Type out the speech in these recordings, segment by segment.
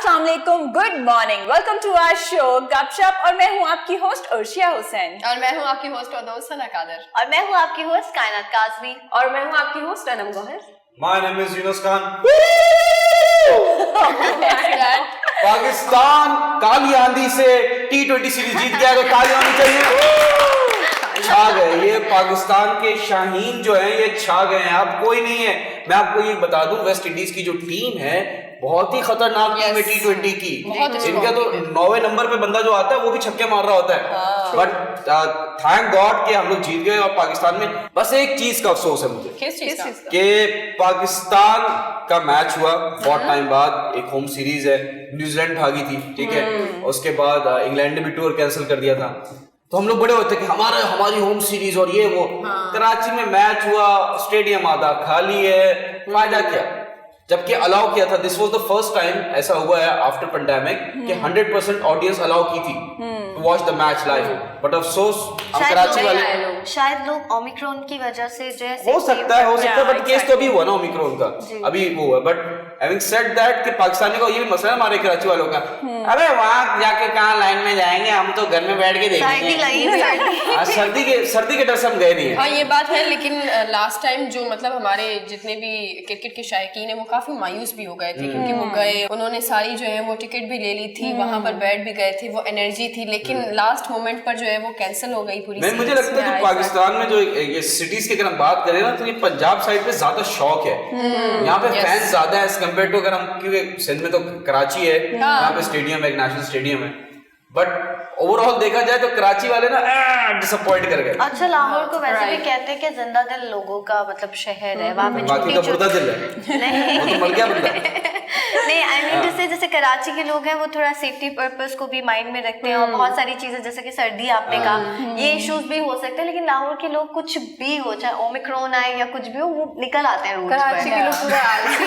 अस्सलाम वालेकुम, good morning, welcome to our show Gupshup. और मैं हूँ आपकी होस्ट अर्शिया हुसैन। और मैं हूँ आपकी होस्ट और दोस्त सना कादर। और मैं हूँ आपकी होस्ट कायनात काज़मी। और मैं हूँ आपकी host Anam Gauhar. My name is Yunus Khan. Pakistan काली आंधी से T20 सीरीज जीत गया, तो ताली होनी चाहिए। छा गए ये पाकिस्तान के शाहीन जो है, ये छा गए हैं। अब कोई नहीं है। मैं आपको ये बता दूं, वेस्ट इंडीज की जो टीम है बहुत ही खतरनाक टीम है T20 की। इनका तो 9वें नंबर पे बंदा जो आता है वो भी छक्के मार रहा होता है। बट थैंक गॉड कि हम लोग जीत गए। और पाकिस्तान में बस एक चीज का अफसोस है मुझे, किस चीज का? कि पाकिस्तान का मैच हुआ बहुत टाइम बाद, एक होम सीरीज है, न्यूजीलैंड भागी थी, ठीक है। उसके बाद इंग्लैंड ने भी टूर कैंसिल कर दिया था। तो हम लोग बड़े होते कि हमारी होम सीरीज और ये वो। कराची में मैच हुआ, स्टेडियम आधा खाली है, फायदा क्या? जबकि अलाउ किया था, this was the first time ऐसा हुआ है आफ्टर पैंडेमिक कि 100% ऑडियंस अलाउ की थी to watch the match live. But अफसोस हम कराची वाले, शायद लोग ओमिक्रॉन की वजह से जो है हो सकता है बट केस तो अभी हुआ ना ओमिक्रॉन का, अभी वो हुआ। बट हैविंग सेड दैट कि पाकिस्तानी को ये भी मसला है हमारे कराची वालों का, अबे वहां जाके कहां लाइन में जाएंगे, हम तो घर में बैठ के देखेंगे। सर्दी के डर से हम गए नहीं है। हाँ ये बात है, लेकिन लास्ट टाइम जो मतलब हमारे जितने भी क्रिकेट के शायकीन है वो काफी मायूस भी हो गए थे, क्योंकि वो गए, उन्होंने सारी जो है वो टिकट भी ले ली थी, वहां पर बैठ भी गए थे, वो एनर्जी थी, लेकिन लास्ट मोमेंट पर जो है वो कैंसिल हो गई पूरी। मुझे लगता है कि पाकिस्तान में जो ये सिटीज की अगर हम बात करें ना, तो ये पंजाब साइड पे ज्यादा शौक है, यहाँ पे फैंस ज्यादा है एज कम्पेयर टू अगर हम, क्योंकि सिंध में तो कराची है, यहाँ पे स्टेडियम है, एक नेशनल स्टेडियम है। बट ओवरऑल देखा जाए तो कराची वाले ना डिसअपॉइंट कर गए। अच्छा, लाहौर को वैसे भी कहते हैं कि जिंदा दिल लोगों का मतलब शहर है, वहाँ पे बाकी का मुर्दा दिल है। नहीं वो तो मर गया बंदा। नहीं, आई मीन जैसे कराची के लोग हैं वो थोड़ा सेफ्टी पर्पस को भी माइंड में रखते हैं, और बहुत सारी चीजें जैसे कि सर्दी आपने कहा, ये इश्यूज भी हो सकते हैं। लेकिन लाहौर के लोग कुछ भी हो, चाहे ओमिक्रॉन आए या कुछ भी हो, वो निकल आते हैं रोड पर। कराची के लोग पूरा आलसी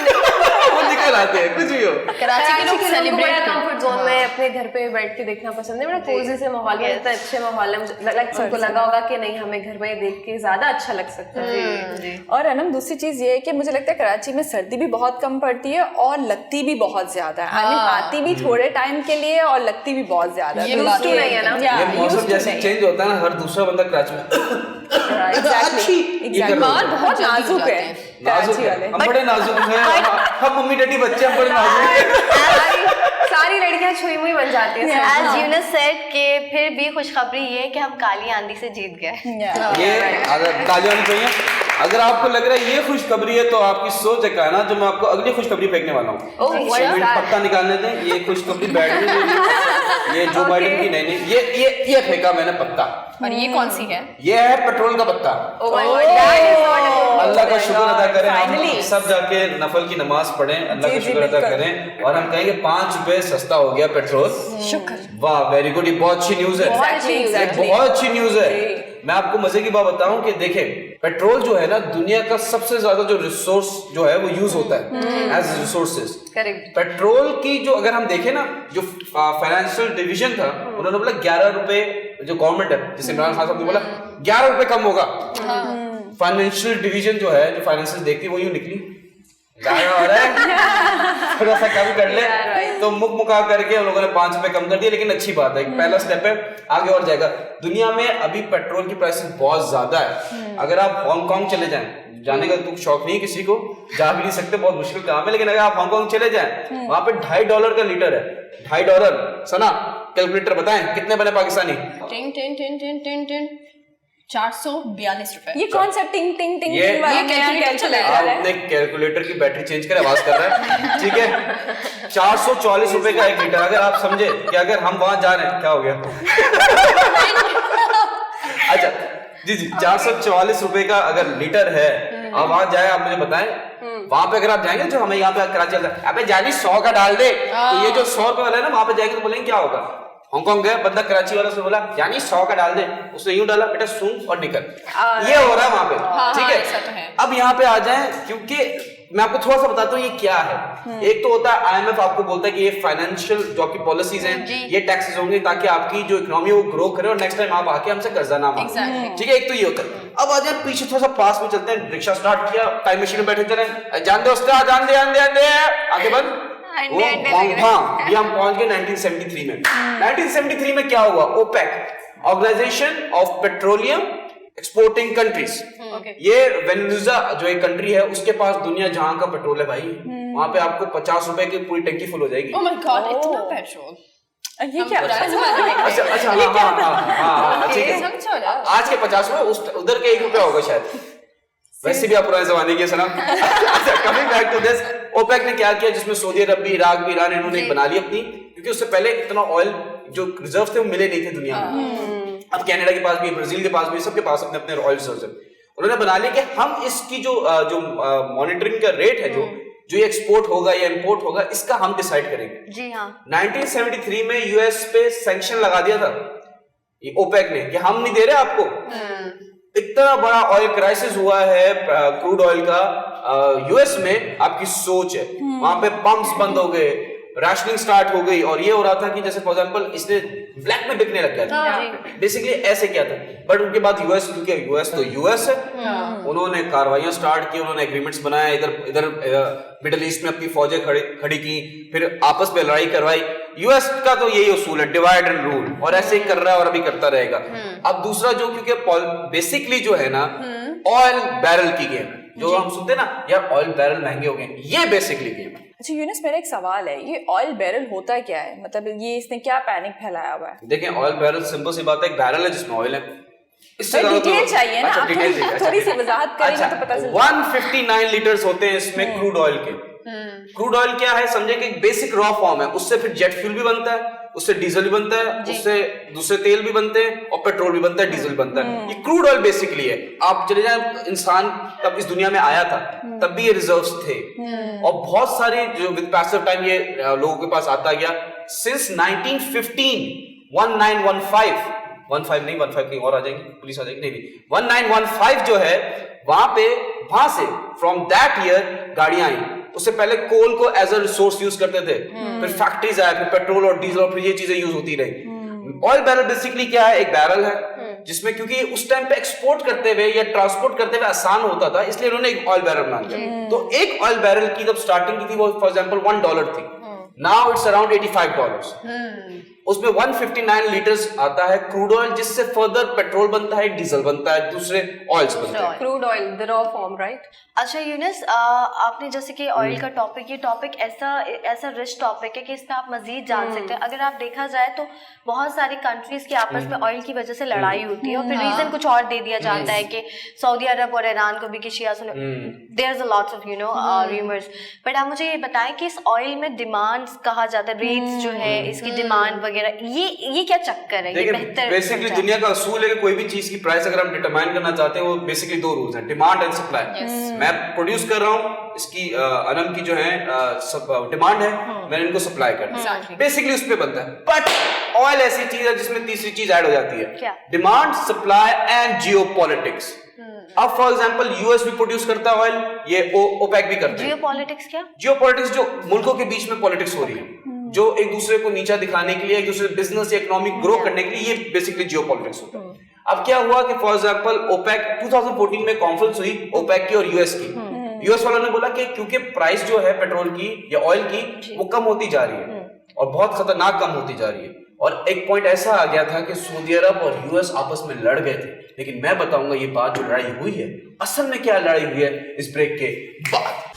वो निकल आते हैं कुछ भी हो। कराची के लोग सेलिब्रेट कंफर्ट जोन में अपने घर पे बैठ के देखना पसंद है, बड़ा कोजी से माहौल है, इतना अच्छे माहौल है, सबको लगा होगा कि नहीं हमें घर में देख के ज्यादा अच्छा लग सकता है। और अनम, दूसरी चीज ये है कि मुझे लगता है कराची में सर्दी भी बहुत कम पड़ती है और लगती भी बहुत ज्यादा है। आई मीन आती भी थोड़े टाइम के लिए और लगती भी बहुत ज्यादा है। ये बात तो नहीं है ना, ये मौसम जैसे चेंज होता है ना, हर दूसरा बंदा कराची में बहुत नाजुक है कराची वाले, हम बड़े नाजुक हैं, हम मम्मी डैडी बच्चे हम बड़े नाजुक हैं। सारी लड़कियां छुई मुई बन जाती हैं। As Yunus said कि फिर भी खुशखबरी ये है कि हम काली आंधी से जीत गए। ये अगर ताली होनी चाहिए। अगर आपको लग रहा है ये खुशखबरी है, तो आपकी सोच है ना, जो मैं आपको अगली खुशखबरी फेंकने वाला हूँ। पत्ता निकालने दें, ये खुशखबरी बैठ गई, ये जो बाइडेन की नहीं, ये फेंका मैंने पत्ता। और ये कौन सी है? ये है पेट्रोल का पत्ता। अल्लाह का शुक्र अदा करें, हम सब जाके नफल की नमाज पढ़ें, अल्लाह का शुक्र अदा करें, और हम कहेंगे 5 रुपए सस्ता हो गया पेट्रोल। शुक्र, वाह, वेरी गुड, ये बहुत अच्छी न्यूज है, बहुत अच्छी न्यूज है। मैं आपको मजे की बात बताऊं कि देखें, पेट्रोल जो है ना, दुनिया का सबसे ज्यादा जो रिसोर्स जो है वो यूज होता है एज रिसोर्सेज। पेट्रोल की जो अगर हम देखें ना, जो फाइनेंशियल डिवीजन था, उन्होंने बोला 11 रुपए, जो गवर्नमेंट है, जैसे इमरान खान साहब ने बोला 11 रुपए कम होगा। फाइनेंशियल डिवीजन जो है, जो फाइनेंशियल देखती है, वो यूं निकली, थोड़ा सा कम कर ले, तो मुका करके उन लोगों ने 5 रुपए कम कर दिया। लेकिन अच्छी बात है, पहला स्टेप है, आगे और जाएगा। दुनिया में अभी पेट्रोल की प्राइसेस बहुत ज्यादा है। अगर आप हांगकांग चले जाएं, जाने का तो शौक नहीं किसी को, जा भी नहीं सकते, बहुत मुश्किल काम है, लेकिन अगर आप हांगकांग चले जाएं, वहां पे $2.5 का लीटर है। $2.5। सना कैलकुलेटर बताएं कितने बने पाकिस्तानी? 442 रुपए। ये कौन सा टिंग टिंग टिंग ये वाला कैलकुलेटर है? आपने कैलकुलेटर की बैटरी चेंज कर आवाज कर रहा है, ठीक है। 444 रुपए का 1 लीटर। अगर आप समझे कि अगर हम वहां जा रहे हैं, क्या हो गया? अच्छा जी, 444 रुपए का अगर लीटर है, आप वहां जाए, आप मुझे बताएं, वहां पे अगर आप जाएंगे, जो हमें यहाँ पे कराची चलता है, अबे जानी 100 का डाल दे, तो ये जो 100 रुपए वाला है ना, वहां पे जाएंगे तो बोलेंगे क्या होगा? हांगकांग गया बंदा, कराची वाला से बोला यानी 100 का डाल दे, उसने यूं डाला, बेटा सूंघ और निकल। ये हो रहा है वहां पे, ठीक है। अब यहाँ पे आ जाए, क्योंकि मैं आपको थोड़ा सा बताता हूँ ये क्या है। एक तो होता है IMF आपको बोलता है कि ये फाइनेंशियल जो आपकी पॉलिसीज हैं, ये टैक्सेस होंगे ताकि आपकी जो इकोनॉमी वो ग्रो करे और नेक्स्ट टाइम आप आके हमसे कर्जा ना मांगे, ठीक है। एक तो ये होता है। अब आ जाए पीछे थोड़ा सा पास में चलते हैं, रिक्शा स्टार्ट किया, टाइम मशीन में बैठे चले, जान दे उस्ताद, जान दे आगे बंद, हाँ, ये हम पहुंच गए 1973 में। 1973 में क्या हुआ? OPEC, organisation of petroleum exporting countries. ये वेनेजुएला जो एक कंट्री है, उसके पास दुनिया जहां का पेट्रोल है भाई, वहां पे आपको 50 रुपए की पूरी टंकी फुल हो जाएगी। ओह माय गॉड, इतना पेट्रोल! ये क्या अच्छा, हाँ, ठीक है। समझो ना, आज के 50 रुपए, उधर के 1 रुपया होगा शायद। वैसे भी आप पुराने जमाने के सनम। Coming back to this, OPEC ने क्या किया, जिसमें सऊदी अरब भी, इराक भी, ईरान, इन्होंने एक बना ली अपनी, क्योंकि उससे पहले इतना ऑयल जो रिजर्व थे वो मिले नहीं थे दुनिया में। अब कनाडा के पास भी, ब्राजील के पास भी, सबके पास अपने अपने ऑयल रिजर्व है। उन्होंने बना लिया कि हम इसकी जो मॉनिटरिंग का रेट है, जो ये एक्सपोर्ट होगा या इंपोर्ट होगा, इसका हम डिसाइड करेंगे। जी हाँ। 1973 में यूएस पे सैंक्शन लगा दिया था ये ओपेक ने कि हम नहीं दे रहे आपको। इतना बड़ा ऑयल क्राइसिस हुआ है क्रूड ऑयल का यूएस में, आपकी सोच है। वहां पे पंप्स बंद हो गए, राशनिंग स्टार्ट हो गई, और ये हो रहा था कि जैसे फॉर एग्जांपल इसने ब्लैक में बिकने लग गया था। बेसिकली ऐसे क्या था। बट उनके बाद यूएस, क्योंकि यूएस तो यूएस है, उन्होंने कार्रवाइयां स्टार्ट की, उन्होंने एग्रीमेंट्स बनाए, इधर मिडिल ईस्ट में अपनी फौजें खड़ी की, फिर आपस में लड़ाई करवाई। यूएस का तो यही उसूल है, डिवाइड एंड रूल, और ऐसे ही कर रहा है और अभी करता रहेगा। अब दूसरा जो, क्योंकि बेसिकली जो है ना, ऑयल बैरल की गेम है, जो हम सुनते ना यार ऑयल बैरल महंगे हो गए, ये बेसिकली गेम है। अच्छा यूनुस, मेरा एक सवाल है, ये ऑयल बैरल होता क्या है? मतलब ये इसने क्या पैनिक फैलाया हुआ है? देखें, ऑयल बैरल सिंपल सी बात है, एक बैरल है जिसमें ऑयल है। इससे डिटेल चाहिए ना, अच्छा, डिटेल थोड़ी सी वजाहत करेंगे तो पता चलेगा। 159 लीटर्स होते हैं इसमें क्रूड ऑयल के। क्रूड ऑयल क्या है समझे कि बेसिक रॉ फॉर्म है, उससे फिर जेट फ्यूल भी बनता है, उससे डीजल भी बनता है, उससे दूसरे तेल भी बनते हैं, और पेट्रोल भी बनता है, डीजल भी बनता है। ये क्रूड ऑयल बेसिकली है। आप चले जाए, इंसान तब इस दुनिया में आया था, तब भी ये रिजर्व्स थे, और बहुत सारे जो विद पैस ऑफ टाइम ये लोगों के पास आता गया। सिंस 1915 1915 नहीं, 15 कहीं और आ जाएंगे, पुलिस आ जाएगी, नहीं 1915 जो है, वहां से फ्रॉम दैट ईयर गाड़ियां आई। उससे पहले कोल को एज अ रिसोर्स यूज करते थे, फिर फैक्ट्रीज आया, फिर पेट्रोल और डीजल, और फिर ये चीजें यूज होती रही। ऑयल बैरल बेसिकली क्या है? एक बैरल है जिसमें, क्योंकि उस टाइम पे एक्सपोर्ट करते हुए या ट्रांसपोर्ट करते हुए आसान होता था, इसलिए उन्होंने एक ऑयल बैरल बना दिया। तो एक ऑयल बैरल की जब स्टार्टिंग की थी, वो फॉर एग्जांपल $1 थी, नाउ इट्स अराउंड $85। उसमें 159 लीटर्स आता है क्रूड ऑयल, जिससे फर्दर पेट्रोल बनता है, डीजल बनता है, दूसरे ऑयल्स बनते हैं। Crude oil the raw form, right? अच्छा यूनुस, आपने जैसे कि ऑयल का टॉपिक, ये टॉपिक ऐसा रिच टॉपिक है कि इसमें आप मजीद जान सकते हैं। अगर आप देखा जाए तो बहुत सारी कंट्रीज की आपस में ऑयल की वजह से लड़ाई होती है, और फिर रीजन कुछ और दे दिया जाता है कि सऊदी अरब और ईरान को भी कि शिया सुन्नी, there is a lots of rumours. But आप मुझे ये बताएं कि इस ऑयल में डिमांड कहा जाता है, रेट्स जो है इसकी डिमांड वगैरह, ये क्या चक्कर है? ये बेहतर बेसिकली दुनिया का असूल है कि कोई भी चीज की प्राइस अगर हम डिटरमाइन करना चाहते हैं, वो बेसिकली 2 रूल्स हैं, डिमांड एंड सप्लाई। मैं प्रोड्यूस कर रहा हूँ, इसकी अनम की जो है डिमांड है, मैंने इनको सप्लाई करना है, बेसिकली उस पे बनता है। बट ऑयल ऐसी चीज है जिसमें तीसरी चीज ऐड हो जाती है, डिमांड, सप्लाई एंड जियोपॉलिटिक्स। अब फॉर एग्जांपल यूएस भी प्रोड्यूस करता है ऑयल, ये ओपेक भी करते हैं। जियोपॉलिटिक्स क्या? जियोपॉलिटिक्स जो मुल्कों के बीच में पॉलिटिक्स हो रही है, जो एक दूसरे को नीचा दिखाने के लिए, एक दूसरे बिजनेस या इकोनॉमिक ग्रो करने के लिए, ये बेसिकली जियोपॉलिटिक्स होता है। अब क्या हुआ कि फॉर एग्जांपल ओपेक 2014 में कॉन्फ्रेंस हुई ओपेक की और यूएस की। यूएस वालों ने बोला कि क्योंकि प्राइस जो है पेट्रोल की या ऑयल की वो कम होती जा रही है, और बहुत खतरनाक कम होती जा रही है, और एक पॉइंट ऐसा आ गया था कि सऊदी अरब और यूएस आपस में लड़ गए थे। लेकिन मैं बताऊंगा ये बात जो लड़ाई हुई है, असल में क्या लड़ाई हुई है, इस ब्रेक के बाद।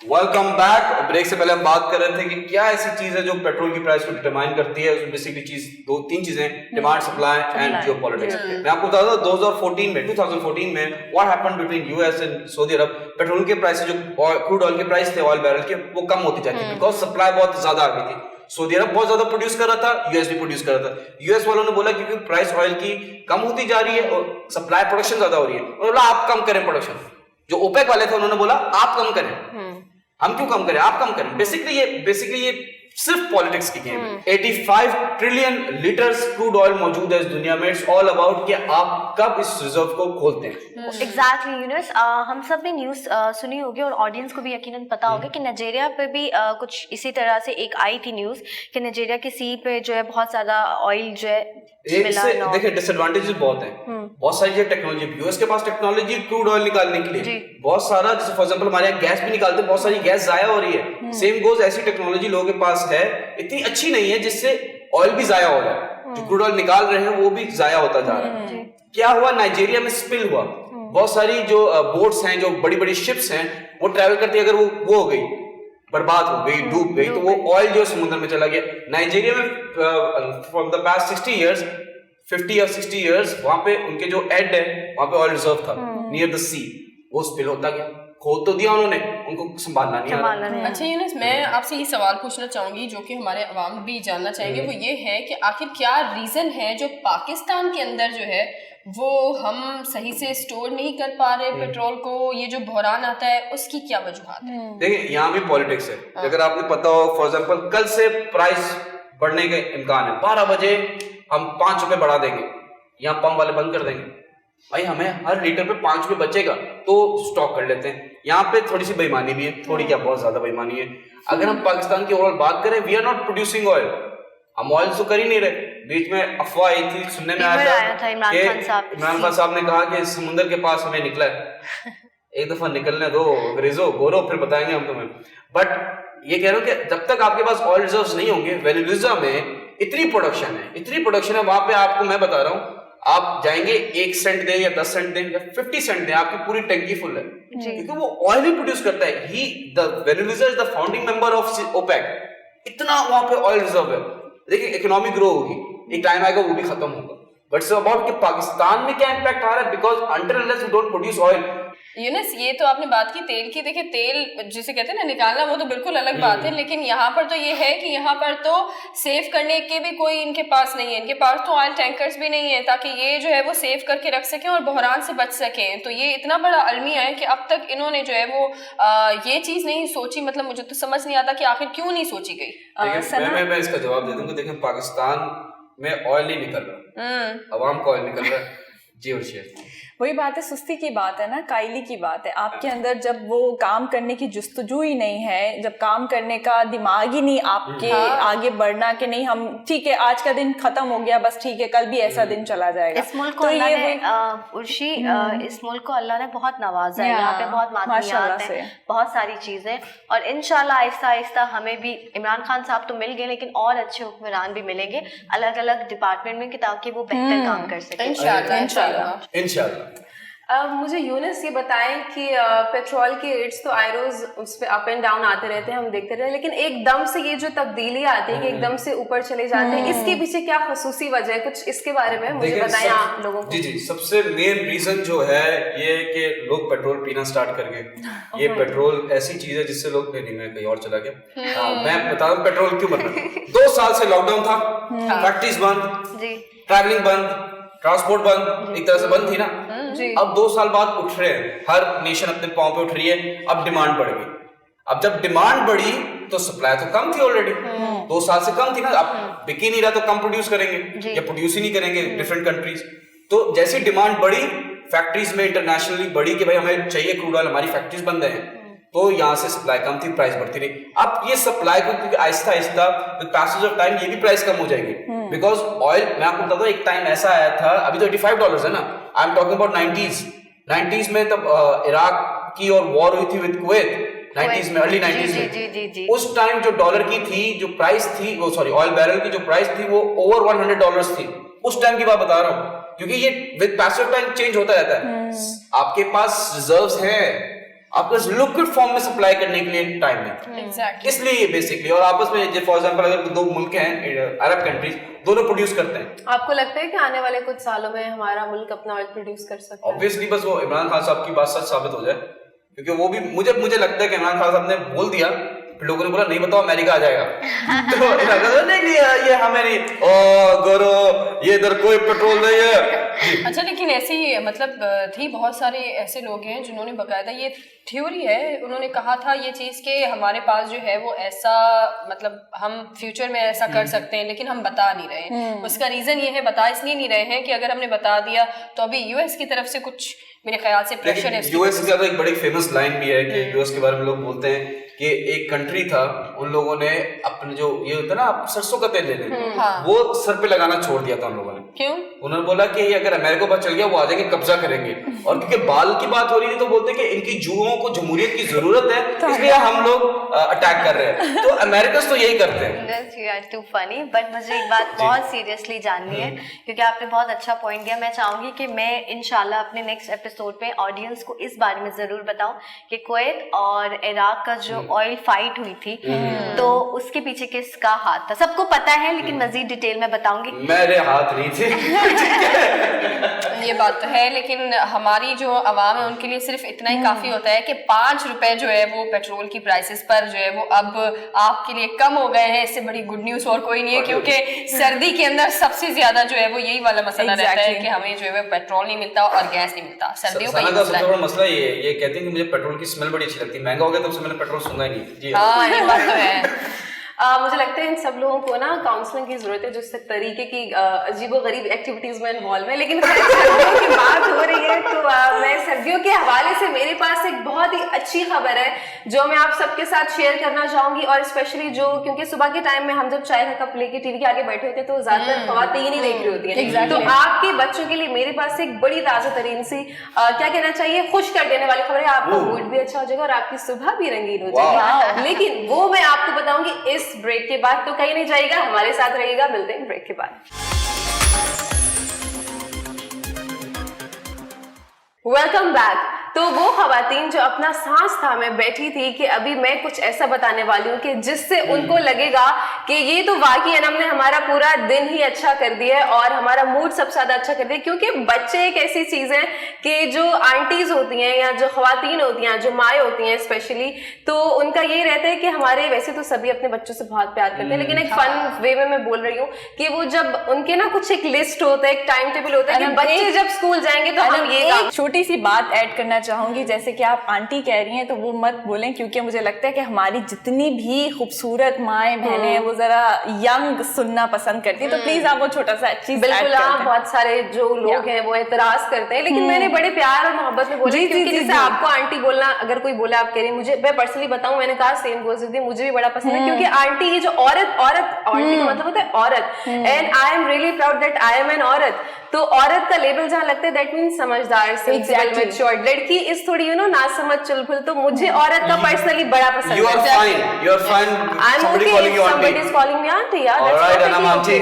Welcome back. ब्रेक से पहले हम बात कर रहे थे कि क्या ऐसी चीज है जो पेट्रोल की प्राइस को डिटरमाइन करती है। उसमें बेसिकली चीज 2-3 चीजें, डिमांड, सप्लाई एंड जियोपॉलिटिक्स। मैं आपको बता दूं 2014 में what happened between US and Saudi Arab, petrol के प्राइस जो क्रूड ऑयल के प्राइस थे, ऑयल बैरल के, वो कम होती जाती है बिकॉज सप्लाई बहुत ज्यादा आ गई थी। सऊदी अरब बहुत ज्यादा प्रोड्यूस कर रहा था, यूएस भी प्रोड्यूस कर रहा था। यूएस वालों ने बोला क्योंकि प्राइस ऑयल की कम होती जा रही है और सप्लाई प्रोडक्शन ज्यादा हो रही है, उन्होंने बोला आप कम करें प्रोडक्शन। जो ओपेक वाले थे उन्होंने बोला आप कम करें, हम क्यों कम करें, आप कम करें। बेसिकली ये सिर्फ पॉलिटिक्स की गेम है। 85 ट्रिलियन लीटर्स क्रूड ऑयल मौजूद है इस दुनिया में। इट्स ऑल अबाउट कि आप कब इस रिजर्व को खोलते हैं। एग्जैक्टली यूनुस, हम सब ने न्यूज़ सुनी होगी और ऑडियंस को भी यकीनन पता होगा कि नाइजीरिया पे भी कुछ इसी तरह से एक आई थी न्यूज़ कि नाइजीरिया की सी पे जो है बहुत ज़्यादा ऑयल जो है इससे देखिए डिसएडवांटेजेस बहुत हैं, बहुत सारी टेक्नोलॉजी। यूएस के पास टेक्नोलॉजी क्रूड ऑयल निकालने के लिए बहुत सारा, जैसे फॉर एग्जांपल हमारे यहाँ गैस भी निकालते हैं, बहुत सारी गैस जाया हो रही है। सेम गोज, ऐसी टेक्नोलॉजी लोगों के पास है, इतनी अच्छी नहीं है जिससे ऑयल भी जाया हो रहा है, जो क्रूड ऑयल निकाल रहे हैं वो भी जाया होता जा रहा है। क्या हुआ, नाइजीरिया में स्पिल हुआ, बहुत सारी जो बोट्स हैं, जो बड़ी बड़ी शिप्स हैं, वो ट्रैवल करती है, अगर वो हो गई, बर्बाद हो गई, डूब गई, तो वो ऑयल जो समुद्र में चला गया। नाइजीरिया में फ्रॉम द पास्ट 50 या 60 इयर्स वहां पे उनके जो एड है वहां पे ऑयल रिजर्व था नियर द सी, वो स्पिल होता गया, खोद तो दिया उन्होंने, उनको संभालना नहीं आ रहा। अच्छा यूनुस, मैं आपसे ये सवाल पूछना चाहूंगी जो कि हमारे अवाम भी जानना चाहेंगे, वो ये है कि आखिर क्या रीजन है जो पाकिस्तान के अंदर जो है वो हम सही से स्टोर नहीं कर पा रहे पेट्रोल को, ये जो बहरान आता है उसकी क्या वजूहत है? देखिए यहाँ भी पॉलिटिक्स है। अगर आपने पता हो, फॉर एग्जांपल कल से प्राइस बढ़ने के इम्कान है, 12 बजे हम 5 रुपए बढ़ा देंगे, यहाँ पंप वाले बंद कर देंगे, भाई हमें हर लीटर पे 5 रुपए बचेगा तो स्टॉक कर लेते हैं। यहाँ पे थोड़ी सी बेईमानी भी है, थोड़ी क्या बहुत ज्यादा बेईमानी है। अगर हम पाकिस्तान की ओवरऑल बात करें, we are not producing oil, हम ऑयल तो कर ही नहीं रहे। बीच में अफवाह आई थी, सुनने में आया था इमरान खान साहब ने कहा कि समुद्र के पास हमें निकला है। एक दफा निकलने दो अंग्रेजों गोरो, फिर बताएंगे हम तुम्हें। बट ये कह रहा हूँ कि जब तक आपके पास ऑयल रिजर्व्स नहीं होंगे, वेनेजुएला में इतनी प्रोडक्शन है, वहां पे आपको मैं बता रहा हूँ, आप जाएंगे 1 सेंट दें या 10 सेंट दें या 50 सेंट दें, आपकी पूरी टंकी फुल है, क्योंकि वो ऑयल ही प्रोड्यूस करता है। Venezuela is the founding member of OPEC, इतना वहां पे ऑयल रिजर्व है। देखिए इकोनॉमी ग्रो होगी, एक टाइम आएगा वो भी खत्म होगा, बट इट्स अबाउट कि पाकिस्तान में क्या इम्पैक्ट आ रहा है, because until unless we don't produce oil. Yunus, ये तो आपने बात की तेल की। देखिए तेल जिसे कहते हैं ना निकालना, वो तो बिल्कुल अलग बात है, लेकिन यहाँ पर तो ये है कि यहाँ पर तो सेव करने के भी कोई इनके पास नहीं है, इनके पास तो ऑयल टैंकर्स भी नहीं है ताकि ये जो है वो सेव करके रख सकें और बहरान से बच सकें। तो ये इतना बड़ा अलमिया है कि अब तक इन्होंने जो है वो ये चीज़ नहीं सोची। मतलब मुझे तो समझ नहीं आता कि आखिर क्यों नहीं सोची गई। मैं इसका जवाब दे दूंगा। देखिए पाकिस्तान में ऑयल नहीं निकल रहा, अवाम का ऑयल निकल रहा है। जी और शेर, वही बात है, सुस्ती की बात है ना, कायली की बात है। आपके अंदर जब वो काम करने की जुस्तजू ही नहीं है, जब काम करने का दिमाग ही नहीं आपके आगे बढ़ना कि नहीं हम ठीक है आज का दिन खत्म हो गया, बस ठीक है कल भी ऐसा दिन चला जाएगा। इस मुल्क को अल्लाह ने इस मुल्क को अल्लाह ने बहुत नवाजा है, यहाँ पे बहुत मादनियात है, बहुत सारी चीजें, और इंशाल्लाह आहिस्ता आहिस्ता हमें भी इमरान खान साहब तो मिल गए, लेकिन और अच्छे हुक्मरान भी मिलेंगे अलग अलग डिपार्टमेंट में, ताकि वो बेहतर काम कर सके इंशाल्लाह। मुझे यूनुस ये बताएं कि पेट्रोल के रेट्स तो आए रोज उस पे अप एंड डाउन आते रहते हैं, हम देखते रहते हैं, लेकिन एकदम से ये जो तब्दीली आती है कि एकदम से ऊपर चले जाते हैं, इसके पीछे क्या खसूसी वजह है, कुछ इसके बारे में मुझे बताएं आप लोगों को। जी, सबसे मेन रीजन जो है ये कि लोग पेट्रोल पीना स्टार्ट कर गए। ये पेट्रोल ऐसी चीज है जिससे लोग नहीं, मैं कहीं और चला गया। मैं बता रहा हूँ पेट्रोल क्यों बन रहा। 2 साल से लॉकडाउन था, फैक्ट्रीज बंद, ट्रैवलिंग बंद, ट्रांसपोर्ट बंद, एक तरह से बंद थी ना। अब 2 साल बाद उठ रहे हैं, हर नेशन अपने पांव पे उठ रही है, अब डिमांड बढ़ गई। अब जब डिमांड बढ़ी तो सप्लाई तो कम थी ऑलरेडी, 2 साल से कम थी ना, अब बिक ही नहीं रहा तो कम प्रोड्यूस करेंगे या प्रोड्यूस ही नहीं करेंगे डिफरेंट कंट्रीज। तो जैसी डिमांड बढ़ी फैक्ट्रीज में इंटरनेशनली बढ़ी कि भाई हमें चाहिए क्रूड ऑयल, हमारी फैक्ट्रीज बंद हैं, तो यहाँ से सप्लाई कम थी, प्राइस बढ़ती रही। अब ये सप्लाई को क्योंकि Aahista Aahista with passage of time ये भी प्राइस कम हो जाएगी, बिकॉज ऑयल, मैं आपको बताता हूँ एक टाइम ऐसा आया था, अभी तो $85 है ना, आई एम टॉकिंग अबाउट 90s में, तब इराक की और वॉर हुई थी विद कुवैत 90s में, अर्ली 90s में। उस टाइम जो डॉलर की थी जो प्राइस थी, वो सॉरी ऑयल बैरल की जो प्राइस थी वो ओवर $100 थी। उस टाइम की बात बता रहा हूँ, क्योंकि ये with passage of time change होता रहता है। आपके पास रिजर्व्स हैं, आपको लिक्विड फॉर्म में सप्लाई करने के लिए टाइम है, इसलिए बेसिकली। और आपस में फॉर एग्जांपल अगर 2 मुल्क हैं अरब कंट्रीज, दोनों प्रोड्यूस करते हैं। आपको लगता है कि आने वाले कुछ सालों में हमारा मुल्क अपना ऑयल प्रोड्यूस कर सकता है? ऑब्वियसली, बस वो इमरान खान साहब की बात सच साबित हो जाए, क्योंकि वो भी मुझे लगता है कि इमरान खान साहब ने बोल दिया, फिर लोगों ने बोला नहीं बताओ अमेरिका आ जाएगा तो नहीं ये हमें नहीं, ओ गोरो ये इधर कोई पेट्रोल नहीं है। अच्छा, लेकिन ऐसी मतलब थी, बहुत सारे ऐसे लोग हैं जिन्होंने बकायदा ये थ्योरी है, उन्होंने कहा था ये चीज़ कि हमारे पास जो है वो ऐसा, मतलब हम फ्यूचर में ऐसा कर सकते हैं, लेकिन हम बता नहीं रहे हैं। उसका रीज़न ये है, बता इसलिए नहीं रहे हैं कि अगर हमने बता दिया तो अभी यूएस की तरफ से कुछ मेरे ख्याल से प्रेशर है। यूएस की एक बड़ी फेमस लाइन भी है कि यूएस के बारे में लोग बोलते हैं कि एक कंट्री था, उन लोगों ने अपने जो ये होता है ना, आप सरसों का तेल ले लें, वो सर पे लगाना छोड़ दिया था उन लोगों ने। क्यों? उन्होंने बोला कि अगर अमेरिका पर चल गया वो आ जाएंगे, कब्जा करेंगे। और क्योंकि बाल की बात हो रही थी तो बोलते कि इनकी जुओं को जमहूरियत की जरूरत है, इसलिए हम लोग अटैक कर रहे हैं। तो अमेरिकन तो यही करते हैं। टू फनी, बट मुझे एक बात बहुत सीरियसली जाननी है, क्योंकि आपने बहुत अच्छा पॉइंट दिया। मैं चाहूंगी कि मैं इंशाल्लाह अपने नेक्स्ट एपिसोड पे ऑडियंस को इस बारे में जरूर बताऊं कि कुवैत और इराक का जो ऑयल फाइट हुई थी, तो उसके पीछे किसका हाथ था। सबको पता है, लेकिन मजीद डिटेल में बताऊंगी। मेरे हाथ नहीं थे। ये बात तो है, लेकिन हमारी जो आवाम है उनके लिए सिर्फ इतना ही काफी होता है कि 5 रुपए जो है वो पेट्रोल की प्राइसेस पर जो है वो अब आपके लिए कम हो गए हैं। इससे बड़ी गुड न्यूज और कोई नहीं है, क्योंकि सर्दी के अंदर सबसे ज्यादा जो है वो यही वाला मसला रहता है कि हमें जो है पेट्रोल नहीं मिलता और गैस नहीं मिलता। सर्दियों का सबसे बड़ा मसला ये कहते हैं कि मुझे पेट्रोल की स्मेल बड़ी अच्छी लगती है। महंगा हो गया तब से मैंने पेट्रोल सुना ही नहीं। हाँ, ये बात तो है। मुझे लगता है इन सब लोगों को ना काउंसलिंग की जरूरत है, जो इस तरीके की अजीबोगरीब एक्टिविटीज में इन्वॉल्व है। लेकिन सर्दियों की बात हो रही है तो मैं सर्दियों के हवाले से मेरे पास एक बहुत ही अच्छी खबर है जो मैं आप सबके साथ शेयर करना चाहूंगी। और स्पेशली जो, क्योंकि सुबह के टाइम में हम जब चाय का कप लेके टीवी के आगे बैठे होते हैं तो ज्यादातर खवातीन ही देख रही होती है। तो आपके बच्चों के लिए मेरे पास एक बड़ी ताजा तरीन सी क्या कहना चाहिए, खुश कर देने वाली खबर है। आपका मूड भी अच्छा हो जाएगा और आपकी सुबह भी रंगीन हो जाएगी। लेकिन वो मैं आपको बताऊंगी इस ब्रेक के बाद, तो कहीं नहीं जाएगा, हमारे साथ रहेगा। मिलते हैं ब्रेक के बाद। Welcome back. तो वो खवातीन जो अपना सांस थामे बैठी थी कि अभी मैं कुछ ऐसा बताने वाली हूँ कि जिससे उनको लगेगा कि ये तो वाकई हमने हमारा पूरा दिन ही अच्छा कर दिया है और हमारा मूड सबसे ज्यादा अच्छा कर दिया। क्योंकि बच्चे एक ऐसी चीज है कि जो आंटीज होती हैं या जो खवातीन होती हैं, जो माएँ होती हैं स्पेशली, तो उनका ये रहता है कि हमारे, वैसे तो सभी अपने बच्चों से बहुत प्यार करते हैं, लेकिन एक फन वे में मैं बोल रही हूँ कि वो जब उनके ना कुछ एक लिस्ट होता है, एक टाइम टेबल होता है कि बच्चे जब स्कूल जाएंगे तो हम ये छोटी सी बात ऐड करना चाहूंगी। जैसे कि आप आंटी कह रही हैं तो वो मत बोलें, क्योंकि मुझे लगता है कि हमारी जितनी भी खूबसूरत माएँ बहनें हैं वो जरा यंग सुनना पसंद करती है। तो प्लीज आप वो छोटा सा चीज बिल्कुल। बहुत सारे जो लोग हैं वो एतराज करते हैं, लेकिन मैंने बड़े प्यार और मोहब्बत में बोला, क्योंकि जैसे आपको आंटी बोलना, अगर कोई बोला आप कह रही, मुझे, मैं पर्सनली बताऊं, मैंने कहा सेम गोज विद यू, मुझे भी बड़ा पसंद है। क्योंकि आंटी, ये जो औरत आंटी का मतलब होता है औरत, and I am really proud that I am an औरत। तो औरत का लेबल जहाँ लगता है दैट मीन्स समझदार, सेंसिबल, मैच्योर्ड। लड़की इस थोड़ी ना समझ चुलबुल। तो मुझे औरत का पर्सनली बड़ा पसंद है। You are fine. I'm okay if somebody is calling me auntie. Yeah, all right, and I'm auntie.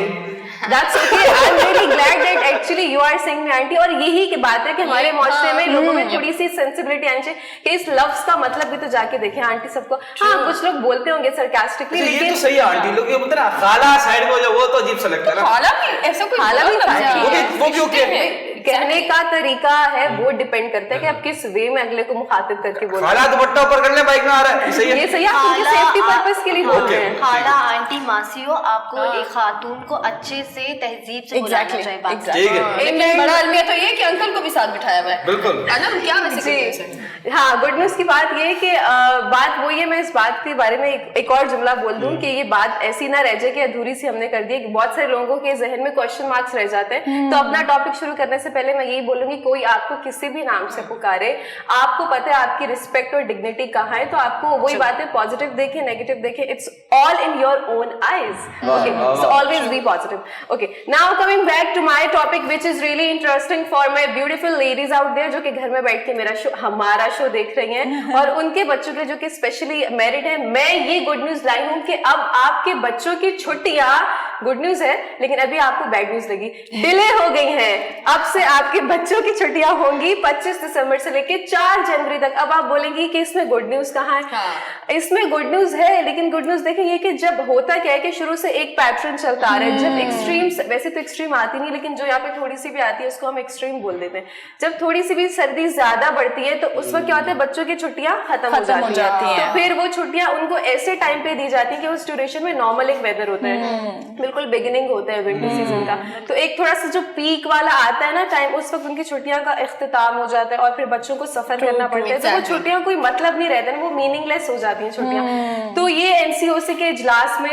That's okay. I'm really glad that actually you are saying me auntie। और यही की बात है कि हमारे माशरे में लोगों में थोड़ी सी सेंसिबिलिटी आनी चाहिए कि इस लफ्ज का मतलब भी तो जाके देखें आंटी सबको। हाँ, कुछ लोग बोलते होंगे सरकास्टिकली, लेकिन ये तो सही है। आंटी लोग ये बोलते हैं ना, खाला साइड में हो जाए, वो तो अजीब सा लगता है ना। खाला भी ऐसा कोई वो क्यों कहने का तरीका है, वो डिपेंड करता है कि आप किस वे में अगले को मुखातिब करके बोल रहे हैं। खाला दुपट्टा ऊपर कर ले, बाइक में आ रहा है, सही है। ये सही है, आप सेफ्टी पर्पस के लिए बोल रहे हैं। खाला, आंटी, मासियो, आपको एक खातून को अच्छे से तहजीब से बुलाना चाहिए। बात ठीक है। लेकिन बड़ा अलमिया तो ये कि अंकल को भी साथ बिठाया हुआ है। बिल्कुल। क्या वैसे हाँ, गुड न्यूज की बात ये है कि बात वो ये, मैं इस बात के बारे में एक और जुमला बोल दूं कि ये बात ऐसी ना रह जाए कि अधूरी सी हमने कर दी। बहुत सारे लोगों के जहन में क्वेश्चन मार्क्स रह जाते हैं। तो अपना टॉपिक शुरू करने से पहले मैं यही बोलूंगी, कोई आपको किसी भी नाम से पुकारे, आपको पता है आपकी रिस्पेक्ट और डिग्निटी कहाँ है, तो आपको वही बातें पॉजिटिव देखें, नेगेटिव देखें, it's all in your own eyes. Okay, so always be positive. Okay, now coming back to my topic which is really interesting for my beautiful ladies out there, जो कि घर में बैठ के मेरा शो, हमारा शो देख रही हैं, और उनके बच्चों के जो कि स्पेशली मैरिड हैं। मैं ये गुड न्यूज लाई हूं कि अब आपके बच्चों की छुट्टियां, गुड न्यूज है लेकिन अभी आपको बैड न्यूज लगी, डिले हो गई हैं। अब से आपके बच्चों की छुट्टियां होंगी 25 दिसंबर से लेके 4 जनवरी तक। अब आप बोलेंगी कि इसमें गुड न्यूज कहाँ है? इसमें गुड न्यूज है, लेकिन गुड न्यूज देखें ये कि जब होता क्या है कि शुरू से एक पैटर्न चलता आ रहा है, जब एक्सट्रीम्स, वैसे तो एक्सट्रीम आती नहीं, लेकिन जो यहाँ पे थोड़ी सी भी आती है उसको हम एक्सट्रीम बोल देते हैं। जब थोड़ी सी भी सर्दी ज्यादा बढ़ती है तो उस वक्त क्या होता है, बच्चों की छुट्टियां खत्म हो जाती हैं। तो फिर वो छुट्टियां उनको ऐसे टाइम पे दी जाती है कि उस ड्यूरेशन में नॉर्मल एक वेदर होता है, बिल्कुल बिगिनिंग होता है विंटर सीजन का। तो एक थोड़ा सा जो पीक वाला आता है ना टाइम, उस वक्त उनकी छुट्टियां का इख्तिताम हो जाता है और फिर बच्चों को सफर करना पड़ता है। तो वो छुट्टियां कोई मतलब नहीं रहता है, वो मीनिंगलेस हो जाती हैं छुट्टियां। तो ये एनसीओसी के इजलास में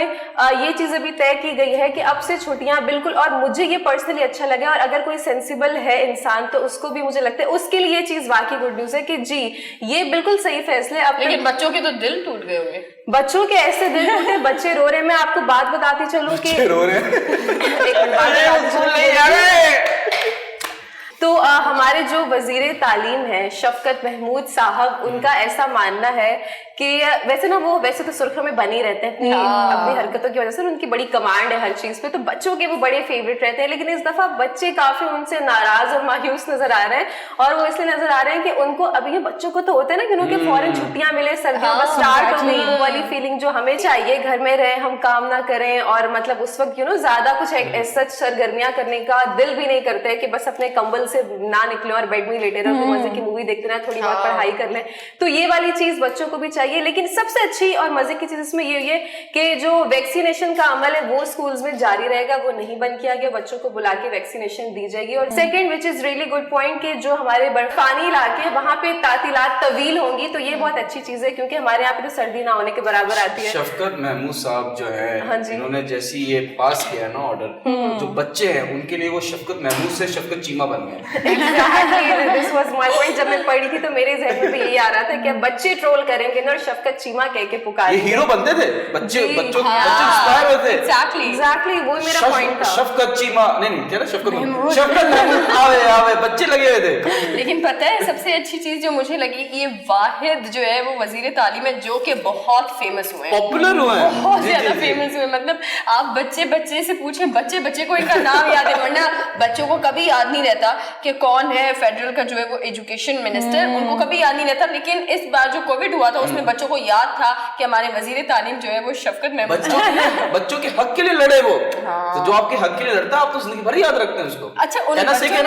ये चीज अभी तय की गई है कि अब से छुट्टियां बिल्कुल, और मुझे ये पर्सनली अच्छा लगा, और अगर कोई सेंसिबल है इंसान तो उसको भी मुझे लगता है उसके लिए ये चीज वाकई गुड न्यूज है कि जी ये बिल्कुल सही फैसले। अब लेकिन बच्चों के तो दिल टूट गए होंगे। बच्चों के ऐसे दिन होते हैं, बच्चे रो रहे हैं। मैं आपको बात बताती चलूं कि रो रहे हैं। एक मिनट बात बताती चलूं। तो हमारे जो वजीर तालीम है शफकत महमूद साहब, उनका ऐसा मानना है कि वैसे ना वो वैसे तो सुर्खियों में बनी रहते हैं अपनी हरकतों की वजह से, उनकी बड़ी कमांड है हर चीज पे, तो बच्चों के वो बड़े फेवरेट रहते हैं। लेकिन इस दफा बच्चे काफी उनसे नाराज और मायूस नजर आ रहे हैं, और वो इसलिए नजर आ रहे हैं कि उनको अभी ये बच्चों को तो होता है ना कि उनके फौरन छुट्टियां मिले, सर्दियों बस स्टार्ट हो गई, वो वाली फीलिंग जो हमें चाहिए, घर में रहे, हम काम ना करें, और मतलब उस वक्त ज्यादा कुछ सच सरगर्मियां करने का दिल भी नहीं करते है कि बस अपने कंबल से ना निकले और बेड में लेटे रहो, मजे की मूवी देखते रहे, थोड़ी बहुत पढ़ाई कर लें। तो ये वाली चीज बच्चों को भी चाहिए। लेकिन सबसे अच्छी और मजे की चीज इसमें ये है कि जो वैक्सीनेशन का अमल है वो स्कूल्स में जारी रहेगा, वो नहीं बंद किया गया, बच्चों को बुला के वैक्सीनेशन दी जाएगी। और second which is really good point कि जो हमारे बर्फानी इलाके वहां पे तातीलात तवील होंगी, तो ये बहुत अच्छी चीज है, क्योंकि हमारे यहाँ पे तो सर्दी ना होने के बराबर आती है। शफकत महमूद साहब जो है, हाँ जी। इन्होंने जैसी ये पास किया ना ऑर्डर, जो बच्चे हैं उनके लिए वो शफकत महमूद से शफकत चीमा बन गए। This was my point. जब मैं पढ़ी थी तो मेरे जहन में भी यही आ रहा था कि अब बच्चे ट्रोल करेंगे ना और शफकत चीमा कह के ये पुकारेंगे। हीरो बनते थे बच्चे, जी, बच्चों हाँ, बच्चे इंस्पायर होते थे। एग्जैक्टली वो मेरा पॉइंट था। शफकत चीमा नहीं क्या ना, शफकत महमूद आवे आवे बच्चे लगे हुए थे। लेकिन पता है सबसे अच्छी चीज जो मुझे लगी, ये वाहिद जो है वो वजीर तालीम है जो कि बहुत फेमस हुए हैं, पॉपुलर हुए हैं, बहुत जी, ज्यादा जी, जी। फेमस हुए। मतलब आप बच्चे से पूछें, बच्चे को इनका नाम याद है, वरना बच्चों को कभी याद नहीं रहता कि कौन है फेडरल का जो है वो एजुकेशन मिनिस्टर, उनको कभी याद नहीं रहता। लेकिन इस बार जो कोविड हुआ था उसमें बच्चों को याद था कि हमारे वजीर तालीम जो है वो शफकत महमूद। बच्चों के हक के लिए लड़े वो। तो जो आपके हक के लिए लड़ता है आप तो जिंदगी भर याद रखते हैं उसको। अच्छा, उन बच्चों ने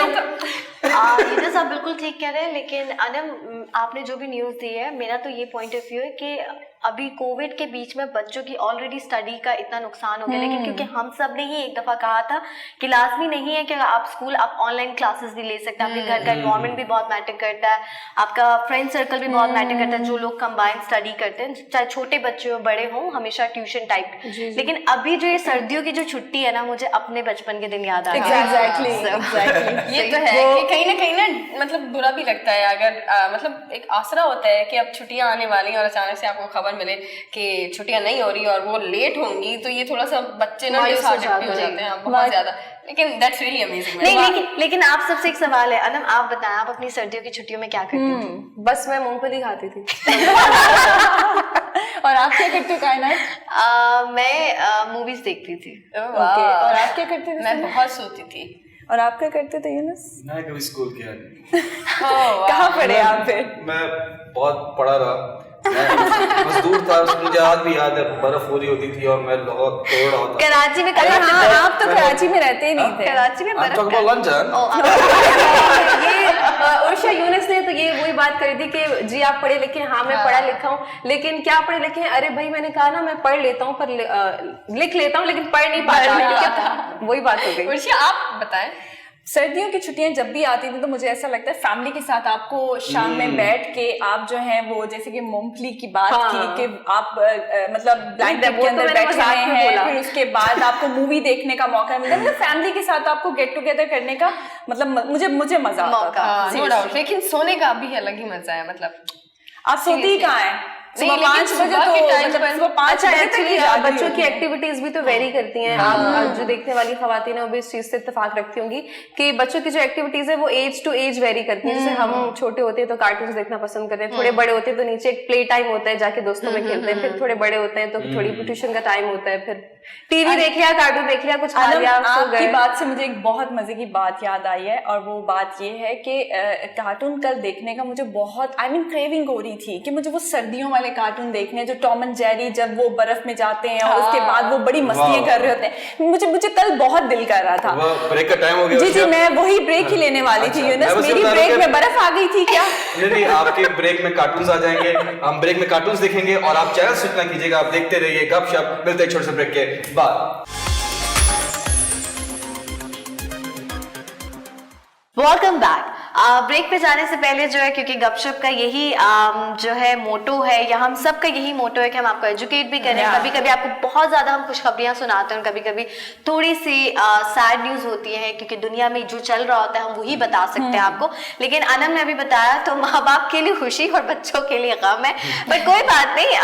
ये तो सब बिल्कुल ठीक कह रहे हैं, लेकिन अनम आपने जो भी न्यूज़ दी है, मेरा तो ये पॉइंट ऑफ व्यू है कि अभी कोविड के बीच में बच्चों की ऑलरेडी स्टडी का इतना नुकसान हो गया, लेकिन क्योंकि हम सब ने ही एक दफ़ा कहा था कि लाजमी नहीं है कि आप स्कूल आप ऑनलाइन क्लासेस भी ले सकते हैं, आपके घर का एनवायरनमेंट भी बहुत मैटर करता है, आपका फ्रेंड सर्कल भी बहुत मैटर करता है, जो लोग कंबाइंड स्टडी करते हैं, चाहे छोटे बच्चे हो बड़े हों, हमेशा ट्यूशन टाइप। लेकिन अभी जो ये सर्दियों की जो छुट्टी है ना, मुझे अपने बचपन के दिन याद आ रहा है। एग्जैक्टली ये तो है कि कहीं ना मतलब बुरा भी लगता है अगर मतलब एक आसरा होता है कि अब छुट्टियां आने वाली हैं और अचानक से आपको खबर मिले कि छुट्टियां नहीं हो रही और वो लेट होंगी, तो ये थोड़ा सा बच्चे ना डिसहार्टेड भी हो जाते हैं बहुत ज्यादा। लेकिन दैट्स रियली अमेजिंग। नहीं, लेकिन आप सबसे एक सवाल है अनम, आप बताएं आप अपनी सर्दियों की छुट्टियों में क्या करती थी? बस मैं मूंगफली खाती थी। और आप क्या करते हो कायनात? मैं मूवीज देखती थी। ओके, और आप क्या करते थे? मैं बहुत सोती थी। और आप क्या करते थे यूनुस? मैं कभी स्कूल गया नहीं। कहाँ पढ़े आप फिर? मैं बहुत पढ़ा रहा, मैं मजदूर था, मुझे आज भी याद है बर्फ हो रही होती थी और मैं बहुत तोड़ रहा था। कराची में अरे हाँ, आप तो कराची में रहते ही नहीं थे। कराची में I'm talking about London। ये उर्शा यूनुस ने तो ये वही बात करी थी कि जी आप पढ़े लिखे, हाँ मैं पढ़ा लिखा हूँ, लेकिन क्या पढ़े लिखे हैं? अरे भाई मैंने कहा ना मैं पढ़ लेता हूँ पर लिख लेता हूँ लेकिन पढ़ नहीं पाता। वही बात हो गई। उर्शिया आप बताएं। सर्दियों की छुट्टियां जब भी आती थी तो मुझे ऐसा लगता है फैमिली के साथ आपको शाम में बैठ के आप जो है वो जैसे कि मूंगफली की बात की कि आप मतलब ब्लैंकेट के अंदर बैठ रहे हैं, फिर उसके बाद आपको मूवी देखने का मौका मिलता है, मतलब फैमिली के साथ आपको गेट टुगेदर करने का मतलब मुझे मजा आता था। नो डाउट, लेकिन सोने का भी अलग ही मजा है। मतलब आप सोती ही कहाँ है? नहीं, सुबह 5 बजे तो सुबह 5 बजे तक बच्चों की एक्टिविटीज भी तो वेरी करती हैं। आप जो देखने वाली खवातीन है वो भी इस चीज से इत्तेफाक रखती होंगी कि बच्चों की जो एक्टिविटीज है वो एज टू एज वेरी करती हैं। जैसे हम छोटे होते हैं तो कार्टून देखना पसंद करते हैं, थोड़े बड़े होते हैं तो नीचे एक प्ले टाइम होता है, जाके दोस्तों में खेलते हैं, फिर थोड़े बड़े होते हैं तो थोड़ी ट्यूशन का टाइम होता है, फिर टीवी देख लिया, कार्टून देख लिया, कुछ खा लिया, सो आपकी गए। बात से मुझे एक बहुत मजे की बात याद आई है और वो बात ये है कि कार्टून कल देखने का मुझे बहुत क्रेविंग हो रही थी कि मुझे वो सर्दियों वाले कार्टून देखने, जो टॉम एंड जेरी जब वो बर्फ में जाते हैं और उसके बाद वो बड़ी मस्तियां कर रहे होते हैं, मुझे कल बहुत दिल कर रहा था। ब्रेक का टाइम हो गया। जी मैं वही ब्रेक ही लेने वाली थी यूनुस, मेरी ब्रेक में बर्फ आ गई थी क्या? नहीं, आपके ब्रेक में कार्टून्स आ जाएंगे, हम ब्रेक में कार्टून्स देखेंगे और आप चैनल स्विच ना कीजिएगा, आप देखते रहिए गपशप। मिलते हैं छोटे से ब्रेक के बाद। Welcome back. ब्रेक पे जाने से पहले जो है, क्योंकि गपशप का यही जो है मोटो है, या हम सबका यही मोटो है कि हम आपको एजुकेट भी करें। कभी कभी आपको बहुत ज्यादा हम खुशखबरियां सुनाते हैं, कभी कभी थोड़ी सी सैड न्यूज होती है, क्योंकि दुनिया में जो चल रहा होता है हम वही बता सकते हैं आपको। लेकिन अनम ने अभी बताया तो माँ बाप के लिए खुशी और बच्चों के लिए गम है, पर कोई बात नहीं।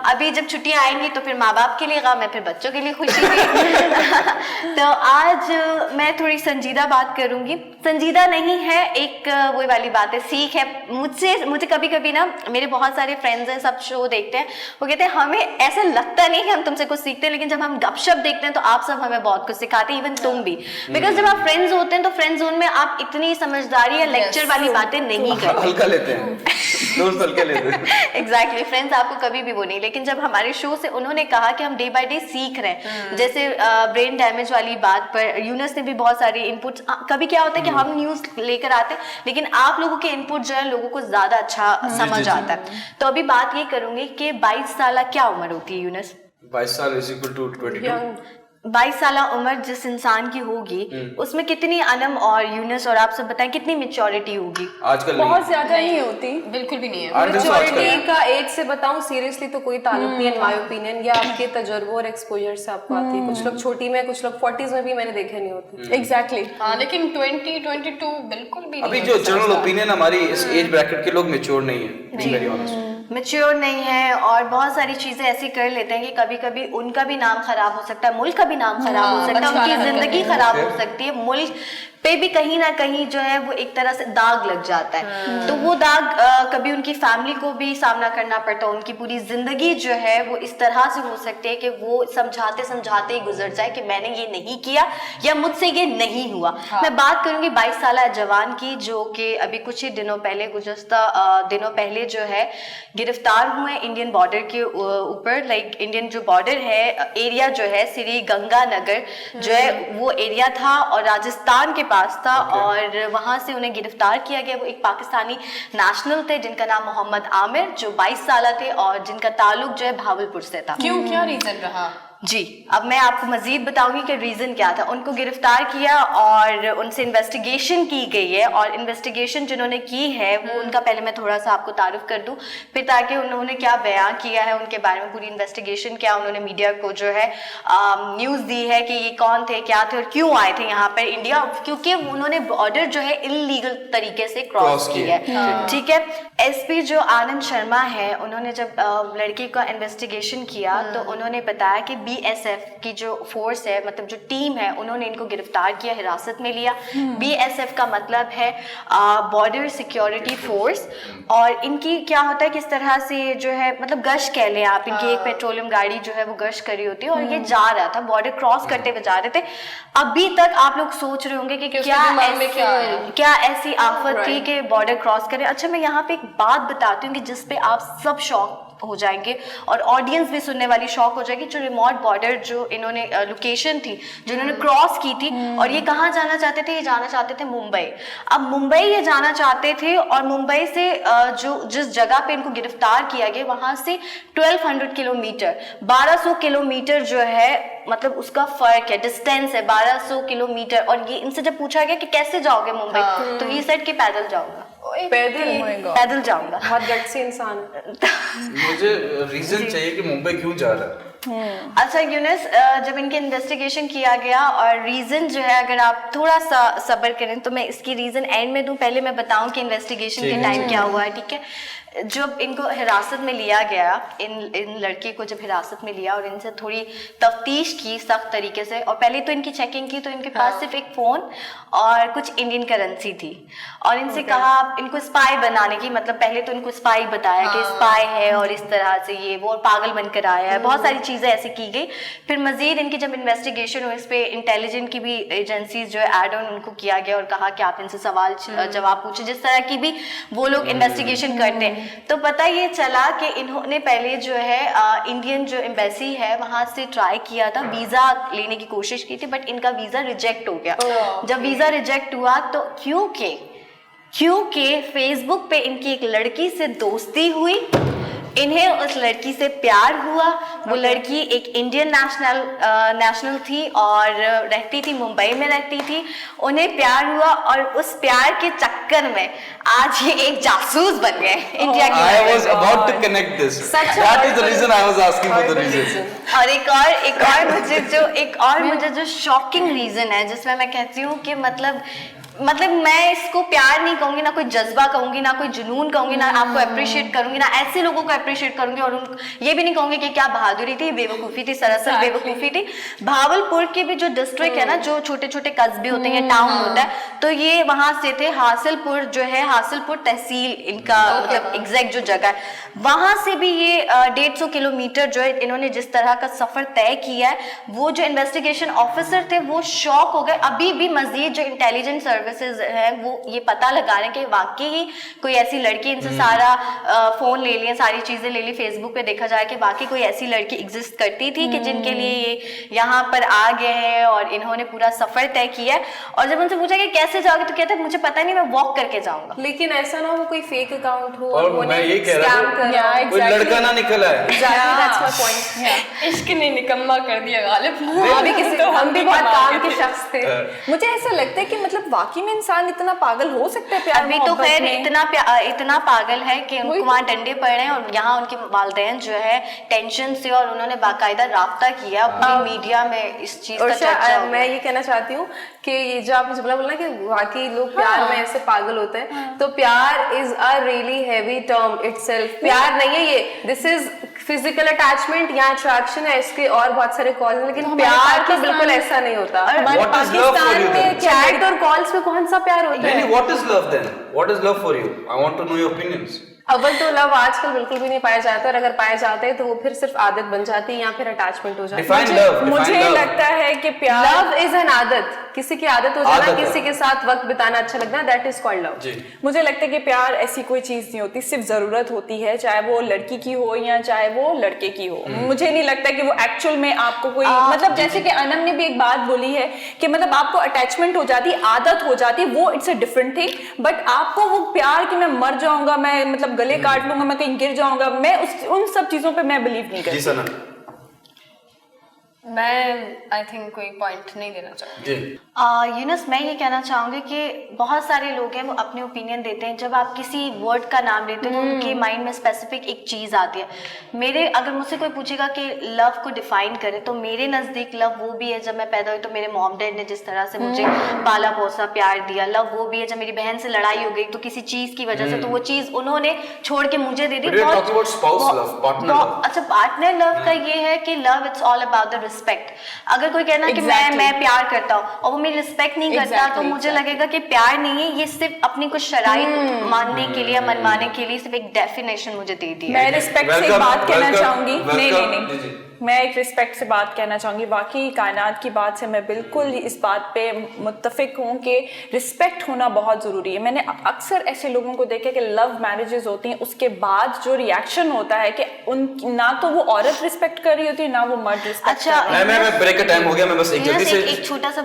अभी जब छुट्टियां आएंगी तो फिर माँ बाप के लिए गम है, फिर बच्चों के लिए खुशी भी। तो आज मैं थोड़ी संजीदा बात करूंगी। संजीदा नहीं है, एक वही वाली बात है, सीख है। मुझे कभी कभी ना, मेरे बहुत सारे फ्रेंड्स हैं, सब शो देखते हैं, वो कहते हैं हमें ऐसा लगता नहीं कि हम तुमसे कुछ सीखते हैं, लेकिन जब हम गपशप देखते हैं तो आप सब हमें बहुत कुछ सिखाते हैं, इवन तुम भी। बिकॉज जब आप फ्रेंड्स होते हैं तो फ्रेंड जोन में आप इतनी समझदारी या लेक्चर वाली बातें नहीं करते, हल्का लेते हैं, दोस्त हल्का लेते हैं। एग्जैक्टली, फ्रेंड्स आपको कभी भी वो नहीं। लेकिन जब हमारे शो से उन्होंने कहा कि हम डे बाय डे सीख रहे हैं, जैसे ब्रेन डैमेज वाली बात पर यूनस ने भी बहुत सारी इनपुट। कभी क्या होता है कि हम न्यूज लेकर आते हैं, लेकिन आप लोगों के इनपुट जो है लोगों को ज्यादा अच्छा समझ आता है। तो अभी बात ये करूंगी कि 22 साल क्या उम्र होती है यूनस? 22 साल इज इक्वल टू 22। 22 साल उम्र जिस इंसान की होगी उसमें कितनी अनम और यूनस और आप सब बताएं कितनी मेच्योरिटी होगी? आजकल बहुत ज्यादा नहीं होती, बिल्कुल भी नहीं है। मेच्योरिटी का एज से बताऊं सीरियसली तो कोई ताल्लुक नहीं है, माय ओपिनियन। या आपके तजुर्बों और एक्सपोजर से आपको आती है। कुछ लोग छोटी में, कुछ लोग 40s में भी मैंने देखे नहीं होते। एग्जैक्टली। हाँ, लेकिन 20, 22 बिल्कुल भी अभी नहीं जो है। जनरल ओपिनियन हमारी इस एज ब्रैकेट के लोग मेच्योर नहीं है, वेरी ऑनेस्ट। मेच्योर नहीं है और बहुत सारी चीजें ऐसी कर लेते हैं कि कभी कभी उनका भी नाम खराब हो सकता है, मुल्क का भी नाम खराब हो सकता है, उनकी जिंदगी खराब हो सकती है, मुल्क पे भी कहीं ना कहीं जो है वो एक तरह से दाग लग जाता है। तो वो दाग कभी उनकी फैमिली को भी सामना करना पड़ता है, उनकी पूरी जिंदगी जो है वो इस तरह से हो सकती है कि वो समझाते समझाते ही गुजर जाए कि मैंने ये नहीं किया या मुझसे ये नहीं हुआ। मैं बात करूंगी 22 साल जवान की, जो कि अभी कुछ ही दिनों पहले, गुज़श्ता दिनों पहले जो है गिरफ्तार हुए इंडियन बॉर्डर के ऊपर। लाइक इंडियन जो बॉर्डर है, एरिया जो है श्री गंगानगर जो है वो एरिया था और राजस्थान के पास था। और वहां से उन्हें गिरफ्तार किया गया। वो एक पाकिस्तानी नेशनल थे जिनका नाम मोहम्मद आमिर, जो 22 साल थे और जिनका ताल्लुक जो है भावलपुर से था। क्यों, क्या रीजन रहा? जी, अब मैं आपको मजीद बताऊंगी कि रीजन क्या था। उनको गिरफ्तार किया और उनसे इन्वेस्टिगेशन की गई है, और इन्वेस्टिगेशन जिन्होंने की है वो उनका पहले मैं थोड़ा सा आपको तारुफ कर दूं, फिर ताकि उन्होंने क्या बयान किया है उनके बारे में, पूरी इन्वेस्टिगेशन क्या उन्होंने मीडिया को जो है न्यूज दी है कि ये कौन थे, क्या थे और क्यों आए थे यहाँ पर इंडिया। क्योंकि उन्होंने बॉर्डर जो है इलीगल तरीके से क्रॉस की है। ठीक है, एसपी जो आनंद शर्मा है, उन्होंने जब लड़की का इन्वेस्टिगेशन किया तो उन्होंने बताया कि बीएसएफ की जो फोर्स है, मतलब जो टीम है, उन्होंने इनको गिरफ्तार किया, हिरासत में लिया। बीएसएफ का मतलब है बॉर्डर सिक्योरिटी फोर्स। और इनकी क्या होता है, किस तरह से जो है, मतलब गश्त कह लें आप, इनकी एक पेट्रोलियम गाड़ी जो है वो गश्त कर रही होती है और ये जा रहा था, बॉर्डर क्रॉस करते हुए जा रहे थे। अभी तक आप लोग सोच रहे होंगे कि क्या ऐसी आफत थी कि बॉर्डर क्रॉस करें। अच्छा, मैं यहाँ पे एक बात बताती हूँ कि जिसपे आप सब शौक हो जाएंगे और ऑडियंस भी सुनने वाली शौक हो जाएगी। जो रिमोट बॉर्डर जो इन्होंने लोकेशन थी जो इन्होंने क्रॉस की थी, और ये कहाँ जाना चाहते थे, ये जाना चाहते थे मुंबई। अब मुंबई ये जाना चाहते थे और मुंबई से जो जिस जगह पे इनको गिरफ्तार किया गया वहां से 1200 किलोमीटर, 1200 किलोमीटर जो है, मतलब उसका फर्क है, डिस्टेंस है 1200 किलोमीटर। और ये इनसे जब पूछा गया कि कैसे जाओगे मुंबई, तो ही सेड कि पैदल जाऊंगा, पैदल जाऊंगा। बहुत गट्सी इंसान। मुझे रीजन चाहिए कि मुंबई क्यों जा रहा है। अच्छा यूनिस, जब इनके इन्वेस्टिगेशन किया गया और रीजन जो है, अगर आप थोड़ा सा सब्र करें तो मैं इसकी रीजन एंड में दूं, पहले मैं बताऊं कि इन्वेस्टिगेशन के टाइम क्या हुआ है। ठीक है, जब इनको हिरासत में लिया गया, इन लड़के को जब हिरासत में लिया और इनसे थोड़ी तफ्तीश की सख्त तरीके से, और पहले तो इनकी चेकिंग की तो इनके पास सिर्फ एक फोन और कुछ इंडियन करेंसी थी, और इनसे कहा इनको स्पाई बनाने की, मतलब पहले तो इनको स्पाई बताया कि स्पाई है और इस तरह से ये वो, पागल बनकर आया है, बहुत सारी चीजें ऐसी की गई। फिर मजीद इनकी जब इन्वेस्टिगेशन हुई, इस पे इंटेलिजेंट की भी एजेंसीज जो है ऐड ऑन उनको किया गया और कहा कि आप इनसे सवाल जवाब पूछे, जिस तरह की भी वो लोग इन्वेस्टिगेशन करते हैं। तो पता ये चला कि इन्होंने पहले जो है इंडियन जो एम्बेसी है वहां से ट्राई किया था, वीजा लेने की कोशिश की थी, बट इनका वीजा रिजेक्ट हो गया। जब वीजा रिजेक्ट हुआ तो क्योंकि फेसबुक पे इनकी एक लड़की से दोस्ती हुई, इन्हें उस लड़की से प्यार हुआ। वो लड़की एक इंडियन नेशनल थी और रहती थी मुंबई में रहती थी। उन्हें प्यार हुआ और उस प्यार के चक्कर में आज ये एक जासूस बन गए इंडिया की। I was about to connect this. That is the reason I was asking for the reason. और एक और मुझे जो शॉकिंग रीजन है जिसमें मैं कहती हूँ कि मतलब मैं इसको प्यार नहीं कहूंगी, ना कोई जज्बा कहूंगी, ना कोई जुनून कहूंगी, ना आपको अप्रिशिएट करूंगी, ना ऐसे लोगों को अप्रिशिएट करूंगी और ये भी नहीं कहूंगी कि क्या बहादुरी थी, बेवकूफ़ी थी, सरासर बेवकूफ़ी थी। भावलपुर के भी जो डिस्ट्रिक्ट है ना, जो छोटे छोटे कस्बे होते हैं, टाउन होता है, तो ये वहां से थे। हासिलपुर जो है, हासिलपुर तहसील इनका मतलब एग्जैक्ट जो जगह है, वहां से भी ये 150 किलोमीटर जो है इन्होंने जिस तरह का सफर तय किया है, वो जो इन्वेस्टिगेशन ऑफिसर थे वो शॉक हो गए। अभी भी मजीद जो इंटेलिजेंस सर्विसेज है वो ये पता लगा रहे हैं कि वाकई ही कोई ऐसी लड़की, इनसे सारा फोन ले लिए, सारी चीजें ले ली, फेसबुक पे देखा जाए कि वाकई कोई ऐसी लड़की एग्जिस्ट करती थी कि जिनके लिए ये यहाँ पर आ गए हैं और इन्होंने पूरा सफर तय किया है। और जब उनसे पूछा कि कैसे जाओगे तो कहते हैं मुझे पता नहीं, मैं वॉक करके जाऊंगा। लेकिन ऐसा ना हो कोई फेक अकाउंट हो और मैं ये कह रहा हूँ कोई लड़का ना निकला है। इश्क ने निकम्मा कर दिया गालिब। हम भी बहुत काम के शख्स थे। मुझे ऐसा लगता है कि मतलब वाकई में इंसान इतना पागल हो सकता है प्यार अभी तो मोहब्बत खैर में? इतना पागल है कि उनको वहाँ डंडे पड़ रहे हैं और यहाँ उनके वालिदैन जो है टेंशन से, और उन्होंने बाकायदा राब्ता किया पूरी मीडिया में इस चीज का चर्चा। मैं ये कहना चाहती हूँ कि ये जो आपने बोला कि वाकई लोग प्यार में ऐसे पागल होते हैं, तो प्यार is a really heavy term itself. प्यार नहीं है ये, दिस इज फिजिकल अटैचमेंट या अट्रैक्शन है, इसके और बहुत सारे कॉज हैं, लेकिन प्यार तो बिल्कुल ऐसा नहीं होता। पाकिस्तान में चैट और कॉल्स पे कौन सा प्यार होता है? What is love then? What is love for you? I want to know your opinions. अव्वल तो लव आजकल बिल्कुल भी नहीं पाया जाता, और अगर पाया जाता है तो वो फिर सिर्फ आदत बन जाती है या फिर अटैचमेंट हो जाती है। Define love. मुझे लगता है कि प्यार लव इज एन आदत, किसी की आदत हो जाना, किसी के साथ वक्त बिताना अच्छा लगना, दैट इज कॉल्ड लव। मुझे लगता है कि प्यार ऐसी कोई चीज नहीं होती, सिर्फ जरूरत होती है, चाहे वो लड़की की हो या चाहे वो लड़के की हो। मुझे नहीं लगता कि वो एक्चुअल में आपको कोई मतलब जैसे कि अनम ने भी एक बात बोली है कि मतलब आपको अटैचमेंट हो जाती, आदत हो जाती, वो it's a different thing. But आपको वो प्यार कि मैं मर जाऊंगा, मैं मतलब गले काट लूंगा, मैं कहीं गिर जाऊंगा, मैं उन सब चीजों पे मैं बिलीव नहीं करती। मैं आई थिंक कोई पॉइंट नहीं देना चाहूँगी। यूनस, मैं ये कहना चाहूँगी कि बहुत सारे लोग हैं वो अपने ओपिनियन देते हैं। जब आप किसी वर्ड का नाम लेते हैं तो उनके माइंड में स्पेसिफिक एक चीज़ आती है। अगर मुझसे कोई पूछेगा कि लव को डिफाइन करें तो मेरे नज़दीक लव वो भी है जब मैं पैदा हुई तो मेरे मॉम डैड ने जिस तरह से मुझे पाला पोसा प्यार दिया। लव वो भी है जब मेरी बहन से लड़ाई हो गई तो किसी चीज़ की वजह से तो वो चीज़ उन्होंने छोड़ के मुझे दे दी। अच्छा, पार्टनर लव का ये है कि love it's all about the respect. अगर कोई कहना कि मैं प्यार करता हूँ और वो मेरी रिस्पेक्ट नहीं करता तो मुझे लगेगा कि प्यार नहीं है, ये सिर्फ अपनी कुछ शराइत मानने के लिए, मनवाने के लिए सिर्फ एक डेफिनेशन मुझे दे दी है। मैं रिस्पेक्ट से बात कहना चाहूंगी। नहीं, मैं एक रिस्पेक्ट से बात कहना चाहूंगी। वाकई कायनात की बात से मैं बिल्कुल इस बात पे मुत्तफिक हूँ कि रिस्पेक्ट होना बहुत ज़रूरी है। मैंने अक्सर ऐसे लोगों को देखा कि लव मैरिजेस होती हैं, उसके बाद जो रिएक्शन होता है कि ना तो वो औरत रिस्पेक्ट कर रही होती है ना वो मर्द रिस्पेक्ट। अच्छा, मैं ब्रेक का टाइम हो गया, मैं बस एक जल्दी से एक छोटा सा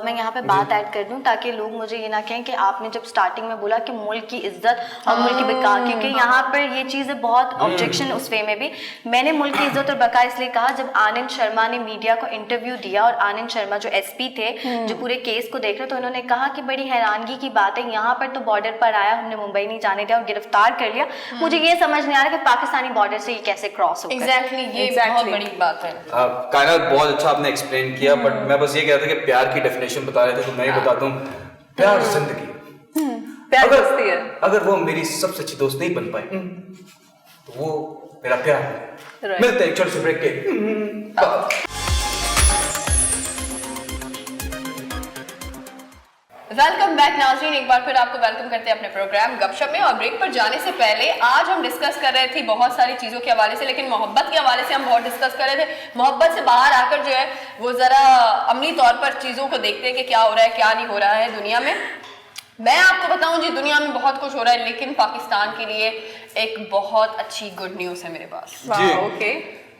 मैं यहाँ पे बात ऐड कर दूं ताकि लोग मुझे ये ना कहें कि आपने जब स्टार्टिंग में बोला कि मुल्क की इज्जत और मुल्क की बका, क्योंकि यहाँ पर ये चीज़ें बहुत ऑब्जेक्शन उस वे में भी। मैंने मुल्क की इज्जत और बका इसलिए कहा जब आनंद शर्मा ने मीडिया को इंटरव्यू दिया और आनंद शर्मा जो एसपी थे जो पूरे केस को देख रहे तो उन्होंने कहा कि बड़ी हैरानगी की बात है, यहाँ पर तो बॉर्डर पर आया, हमने मुंबई नहीं जाने दिया और गिरफ्तार कर लिया। मुझे ये समझ नहीं आ रहा कि पाकिस्तानी बॉर्डर से ये कैसे क्रॉस हो गया। एग्जैक्टली, ये बहुत बड़ी बात है। कायनात बहुत अच्छा आपने एक्सप्लेन किया, बट मैं बस ये कह रहा था कि प्यार की डेफिनेशन बता रहे थे तो मैं ही बताता हूँ। प्यार जिंदगी, प्यार दोस्ती है। अगर वो मेरी सबसे अच्छी दोस्त नहीं बन पाई तो वो मेरा प्यार है। मिलते हैं छोटे से ब्रेक के बाद। वेलकम बैक नाज़रीन, एक बार फिर आपको वेलकम करते हैं अपने प्रोग्राम गपशप में। और ब्रेक पर जाने से पहले आज हम डिस्कस कर रहे थे बहुत सारी चीज़ों के हवाले से, लेकिन मोहब्बत के हवाले से हम बहुत डिस्कस कर रहे थे। मोहब्बत से बाहर आकर जो है वो ज़रा अमली तौर पर चीज़ों को देखते हैं कि क्या हो रहा है क्या नहीं हो रहा है दुनिया में। मैं आपको बताऊं जी, दुनिया में बहुत कुछ हो रहा है, लेकिन पाकिस्तान के लिए एक बहुत अच्छी गुड न्यूज़ है मेरे पास। ओके,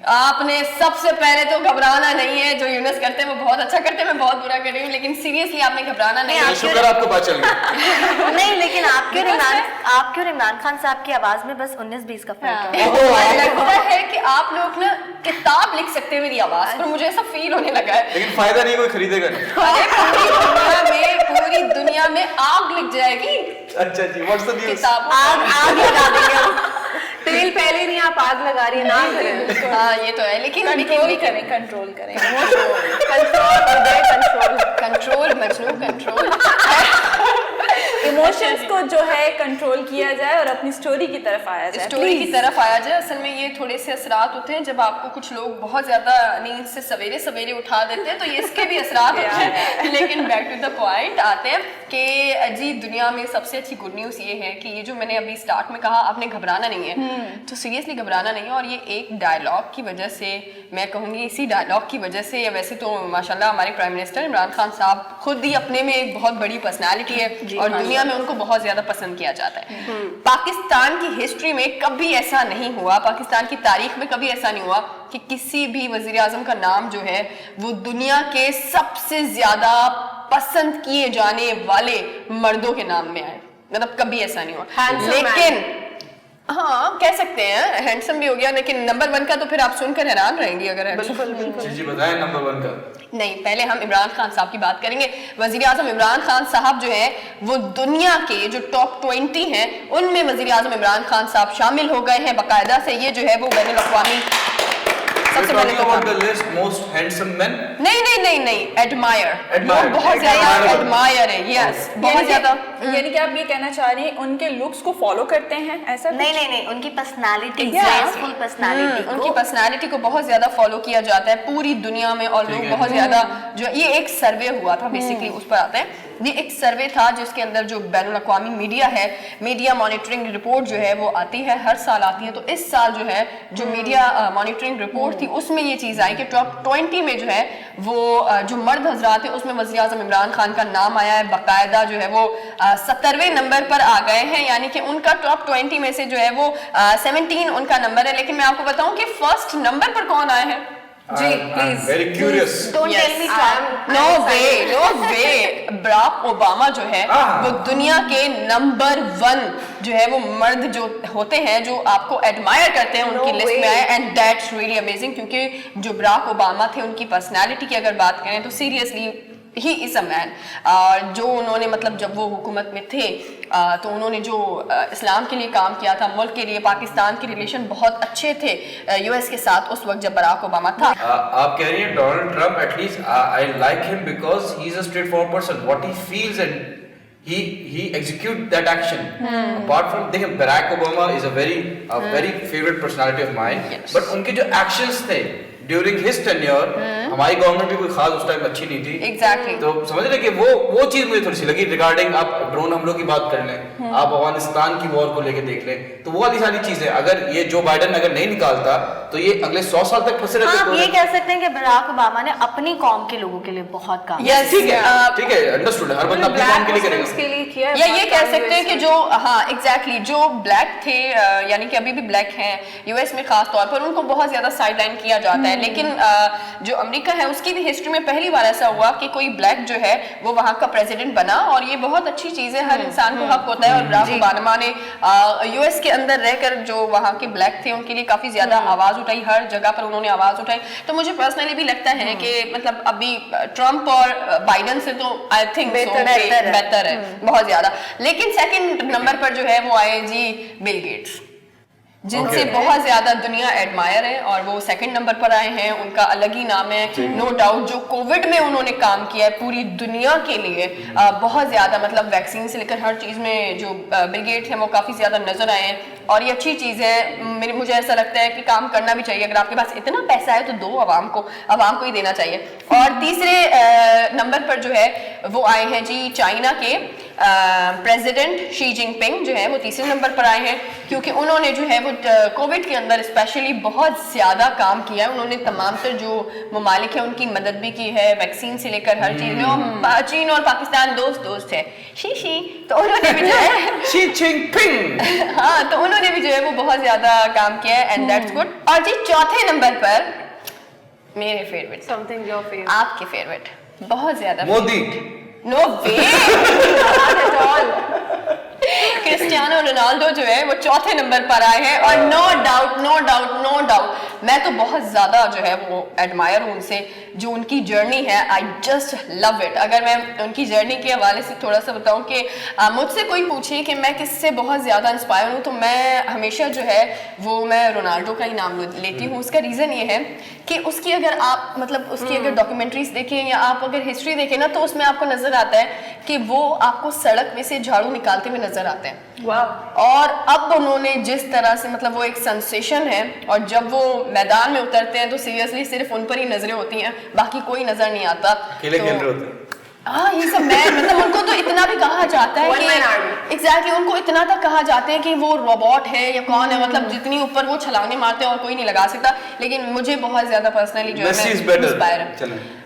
आपने सबसे पहले तो घबराना नहीं है, जो यूनुस करते हैं वो बहुत अच्छा करते हैं, मैं बहुत बुरा कर रही हूँ, लेकिन सीरियसली आपने घबराना नहीं है। शुक्र आपको पता चल गया। नहीं, लेकिन आपके और इमरान खान साहब की आवाज में बस 19-20 का फर्क है। लगता है कि आप लोग ना किताब लिख सकते हैं मेरी आवाज पर, मुझे ऐसा फील होने लगा है। लेकिन फायदा नहीं, कोई खरीदेगा नहीं। अरे पूरी दुनिया में आग लिख जाएगी। अच्छा जी, व्हाट्स द न्यूज़? किताब आग लगा देंगे। तेल पहले नहीं, आप आग लगा रही है ना करें। हाँ ये तो है, लेकिन कंट्रोल करें, कंट्रोल करें। Control Majnu control. इमोशंस को जो है कंट्रोल किया जाए और अपनी स्टोरी की तरफ आया जाए। स्टोरी की तरफ आया जाए। असल में ये थोड़े से असरात होते हैं जब आपको कुछ लोग बहुत ज्यादा नींद से सवेरे सवेरे उठा देते हैं, तो ये इसके भी असरात होते हैं। लेकिन बैक टू द पॉइंट आते हैं कि जी दुनिया में सबसे अच्छी गुड न्यूज़ ये है कि ये जो मैंने अभी स्टार्ट में कहा, आपने घबराना नहीं है, तो सीरियसली घबराना नहीं है। और ये एक डायलॉग की वजह से, मैं कहूँगी इसी डायलॉग की वजह से, या वैसे तो माशाल्लाह हमारे प्राइम मिनिस्टर इमरान खान साहब खुद ही अपने में एक बहुत बड़ी पर्सनैलिटी है और दुनिया में उनको बहुत ज्यादा पसंद किया जाता है। पाकिस्तान की हिस्ट्री में कभी ऐसा नहीं हुआ, पाकिस्तान की तारीख में कभी ऐसा नहीं हुआ कि किसी भी वजीर आजम का नाम जो है वो दुनिया के सबसे ज्यादा पसंद किए जाने वाले मर्दों के नाम में आए, मतलब कभी ऐसा नहीं हुआ। लेकिन हाँ कह सकते हैं हैंडसम भी हो गया, लेकिन नंबर 1 का तो फिर आप सुनकर हैरान रहेंगी अगर जी बताएं नंबर 1 का। नहीं, पहले हम इमरान खान साहब की बात करेंगे। वजीर आजम इमरान खान साहब जो है वो दुनिया के जो टॉप 20 हैं उनमें वजीर आजम इमरान खान साहब शामिल हो गए हैं बाकायदा से। ये जो है वो बैनुल अक़वामी सबसे पहले नहीं एडमायर, बहुत ज्यादा एडमायर है। यस, बहुत ज्यादा। यानी कि आप ये कहना चाह रही हैं उनके लुक्स को फॉलो करते हैं, ऐसा? नहीं, उनकी पर्सनालिटी, ग्रेसफुल पर्सनालिटी, उनकी पर्सनालिटी को बहुत ज्यादा फॉलो किया जाता है पूरी दुनिया में। और लोग बहुत ज्यादा जो, ये एक सर्वे हुआ था बेसिकली, उस पर आते हैं। ये एक सर्वे था जिसके अंदर जो बैनुल अक़वामी मीडिया है, मीडिया मॉनिटरिंग रिपोर्ट जो है वो आती है, हर साल आती है। तो इस साल जो है जो मीडिया मॉनिटरिंग रिपोर्ट थी उसमें ये चीज आई कि टॉप 20 में जो है वो जो मर्द हजरात है उसमें वज़ीर आज़म इमरान खान का नाम आया है। बाकायदा जो है वो 70वें नंबर पर आ गए हैं, यानी कि उनका टॉप 20 में से जो है वो 17 उनका नंबर है। लेकिन मैं आपको बताऊं कि फर्स्ट नंबर पर कौन आए हैं? जी please, very curious. Don't tell me Trump. No way Barack Obama जो है वो दुनिया के नंबर 1 जो है वो मर्द जो होते हैं जो आपको एडमायर करते हैं उनकी लिस्ट में आए, एंड दैट्स रियली अमेजिंग। क्योंकि जो बराक ओबामा थे उनकी पर्सनैलिटी की अगर बात करें तो seriously he is a man. और जो उन्होंने मतलब जब वो हुकूमत में थे तो उन्होंने जो इस्लाम के लिए काम किया था, मुल्क के लिए, पाकिस्तान के रिलेशन बहुत अच्छे थे यूएस के साथ उस वक्त जब बराक ओबामा था। आप कह रही हैं Donald Trump, at least I like him because he is a straight forward person, what he feels and he execute that action. Apart from, देखिए Barack Obama is a very favorite personality of mine, but उनके जो actions थे during his tenure, हमारी government भी कोई खास उस time अच्छी नहीं थी। एग्जैक्टली। तो समझ रहे कि वो चीज मुझे थोड़ी सी लगी रिगार्डिंग, आप ड्रोन हमलों की बात कर लें, आप अफगानिस्तान की वॉर को लेके देख लें, तो वो वाली सारी चीजें अगर ये जो बाइडेन अगर नहीं निकालता तो ये अगले 100 साल तक फंसे रहते। आप ये कह सकते हैं कि बराक ओबामा ने अपनी कौम के लोगों के लिए बहुत काम किया। ठीक है अंडरस्टूड, हर बंदा अपनी कौम के लिए करेगा। या ये कह सकते हैं कि जो एग्जैक्टली जो ब्लैक थे यानी कि अभी भी ब्लैक हैं यूएस में खास तौर पर, उनको बहुत ज्यादा साइडलाइन किया जाता है। लेकिन जो अमेरिका है उसकी भी हिस्ट्री में पहली बार ऐसा हुआ कि कोई ब्लैक जो है वो वहाँ का प्रेसिडेंट बना, और ये बहुत अच्छी चीज है, हर इंसान को हक होता है। और बराक ओबामा ने यूएस के अंदर रहकर जो वहाँ के ब्लैक थे उनके लिए काफी ज्यादा आवाज उठाई, हर जगह पर उन्होंने आवाज उठाई। तो मुझे पर्सनली भी लगता है कि मतलब अभी ट्रम्प और बाइडेन से तो आई थिंक बेहतर है बहुत ज्यादा। लेकिन सेकंड नंबर पर जो है वो आए जी बिल गेट्स, जिनसे बहुत ज्यादा दुनिया एडमायर है, और वो सेकंड नंबर पर आए हैं। उनका अलग ही नाम है, नो डाउट। जो कोविड में उन्होंने काम किया है पूरी दुनिया के लिए, बहुत ज्यादा मतलब वैक्सीन से लेकर हर चीज में जो बिल गेट्स हैं वो काफी ज्यादा नजर आए हैं, और ये अच्छी चीज है। मुझे ऐसा लगता है कि काम करना भी चाहिए, अगर आपके पास इतना पैसा है तो दो आवाम को ही देना चाहिए। और तीसरे नंबर पर जो है वो आए हैं जी चाइना के प्रेसिडेंट शी जिनपिंग जो है वो तीसरे नंबर पर आए हैं, क्योंकि उन्होंने जो है वो कोविड के अंदर स्पेशली बहुत ज्यादा काम किया है। उन्होंने तमाम तर जो ममालिक है उनकी मदद भी की है, वैक्सीन से लेकर हर चीज में। और चीन और पाकिस्तान दोस्त है, शी तो उन्होंने भी जो है शी जिनपिंग, हाँ हाँ, तो उन्होंने भी जो है वो बहुत ज्यादा काम किया है एंड दैट्स गुड। और जी चौथे नंबर पर मेरे फेवरेट, समथिंग योर फेवरेट, आपके फेवरेट, बहुत ज्यादा मोदी। नो वे क्रिस्टियानो रोनाल्डो जो है वो चौथे नंबर पर आए हैं और नो डाउट मैं तो बहुत ज्यादा जो है वो एडमायर हूँ उनसे, जो उनकी जर्नी है आई जस्ट लव इट। अगर मैं उनकी जर्नी के हवाले से थोड़ा सा बताऊं कि मुझसे कोई पूछे कि मैं किससे बहुत ज्यादा इंस्पायर हूँ, तो मैं हमेशा जो है वो मैं रोनाल्डो का ही नाम लेती हूँ। उसका रीजन ये है कि उसकी अगर आप मतलब उसकी अगर डॉक्यूमेंट्रीज देखें या आप अगर हिस्ट्री देखें ना, तो उसमें आपको नजर आता है कि वो आपको सड़क में से झाड़ू निकालते हुए नजर आते हैं। और अब उन्होंने जिस तरह से मतलब वो एक सेंसेशन है, और जब वो मैदान में उतरते हैं तो सीरियसली सिर्फ उन पर ही नजरें होती हैं, बाकी कोई नजर नहीं आता। खेल रहे होते हैं। हाँ, ये सब मैं मतलब उनको तो इतना भी कहा जाता है कि एग्जैक्टली उनको इतना तक कहा जाता है कि वो रोबोट है या कौन है, मतलब जितनी ऊपर वो छलांगे मारते हैं और कोई नहीं लगा सकता। लेकिन मुझे बहुत ज्यादा पर्सनली जो है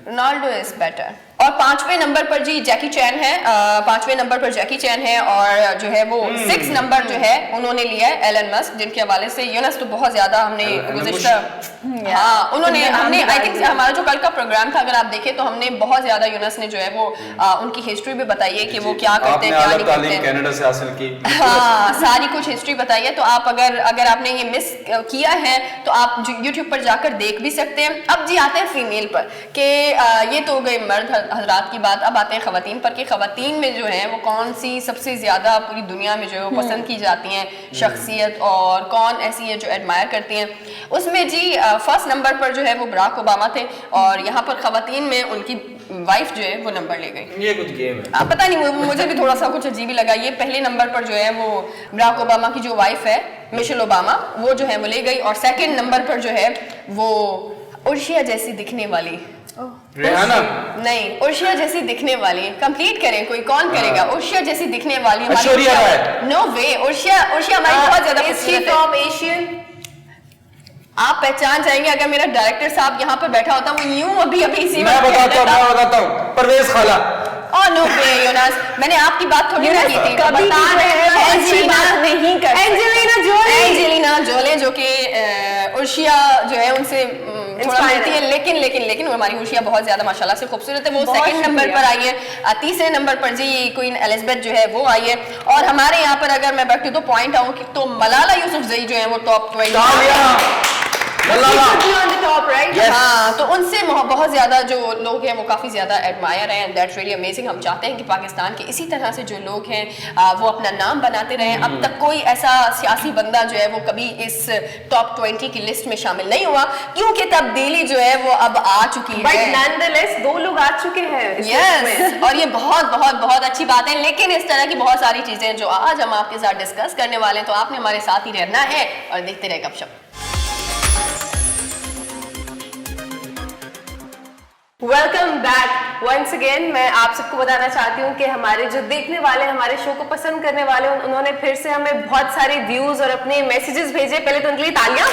रोनाल्डो इज बेटर। और 5वें नंबर पर जी जैकी चैन है, 5वें नंबर पर जैकी चैन है, और जो है वो 6 नंबर जो है उन्होंने लिया है एलन मस्क, जिनके हवाले से यूनस तो बहुत ज्यादा हमने गुज़िश्ता हाँ उन्होंने हमने आई थिंक हमारा जो कल का प्रोग्राम था अगर आप देखें तो हमने बहुत ज्यादा यूनस ने जो है वो उनकी हिस्ट्री भी बताई है कि वो क्या करते हैं क्या नहीं करते हैं। कनाडा से हासिल की, हाँ सारी कुछ हिस्ट्री बताई है। तो आप अगर आपने ये मिस किया है तो आप यूट्यूब पर जाकर देख भी सकते हैं। अब जी आते हैं फीमेल पर कि ये तो हो गई मर्द हजरात की बात, अब आते हैं खवातीन पर कि खवातीन में जो है वो कौन सी सबसे ज्यादा पूरी दुनिया में जो है वो पसंद की जाती हैं शख्सियत, और कौन ऐसी है जो एडमायर करती हैं। उसमें जी फर्स्ट नंबर पर जो है वो बराक ओबामा थे, और यहाँ पर खवातीन में उनकी वाइफ जो है वो नंबर ले गई। ये कुछ गेम है, पता नहीं मुझे भी थोड़ा सा कुछ अजीब ही लगा। ये पहले नंबर पर जो है वो बराक ओबामा की जो वाइफ है मिशेल ओबामा वो जो है वो ले गई, और सेकंड नंबर पर जो है वो उर्शिया जैसी दिखने वाली रिहाना नहीं, उर्शिया जैसी दिखने वाली, कंप्लीट करें कोई कौन करेगा, उर्शिया जैसी दिखने वाली ऐश्वर्या राय। नो वे, उर्शिया हमारी बहुत ज्यादा खूबसूरत है। एशियन आप पहचान जाएंगे अगर मेरा डायरेक्टर साहब यहाँ पर बैठा होता, वो यूं अभी इसी मैं बताता हूँ परवेज खाला। और नो वे यूनस, मैंने आपकी बात थोड़ी ना की थी, बता रहे हैं एंजेलिना जोले जो कि उर्शिया जो है उनसे थोड़ा मिलती है, लेकिन वो हमारी उर्शिया बहुत ज्यादा माशाल्लाह से खूबसूरत है। वो सेकंड नंबर पर आई है। तीसरे नंबर पर जी क्वीन एलिजाबेथ जो है वो आई है। और हमारे यहाँ पर अगर मैं बैठती हूँ तो पॉइंट आऊँ तो मलाला यूसुफजई जो है वो टॉप 20 हाँ, तो उनसे बहुत ज्यादा जो लोग हैं वो काफी ज्यादा एडमायर हैं, दैट्स रियली अमेजिंग। हम चाहते हैं कि पाकिस्तान के इसी तरह से जो लोग हैं वो अपना नाम बनाते रहें। अब तक कोई ऐसा सियासी बंदा जो है वो कभी इस टॉप 20 की लिस्ट में शामिल नहीं हुआ, क्योंकि तब्दीली जो है वो अब आ चुकी है। नॉनदलेस 2 लोग आ चुके हैं यस, और ये बहुत अच्छी बात है। लेकिन इस तरह की बहुत सारी चीजें जो आज हम आपके साथ डिस्कस करने वाले हैं, तो आपने हमारे साथ ही रहना है और देखते रहे Gupshup. Welcome back once again. मैं आप सबको बताना चाहती हूँ कि हमारे जो देखने वाले, हमारे शो को पसंद करने वाले, उन्होंने फिर से हमें बहुत सारे व्यूज और अपने मैसेजेस भेजे। पहले तो उनके लिए तालियां।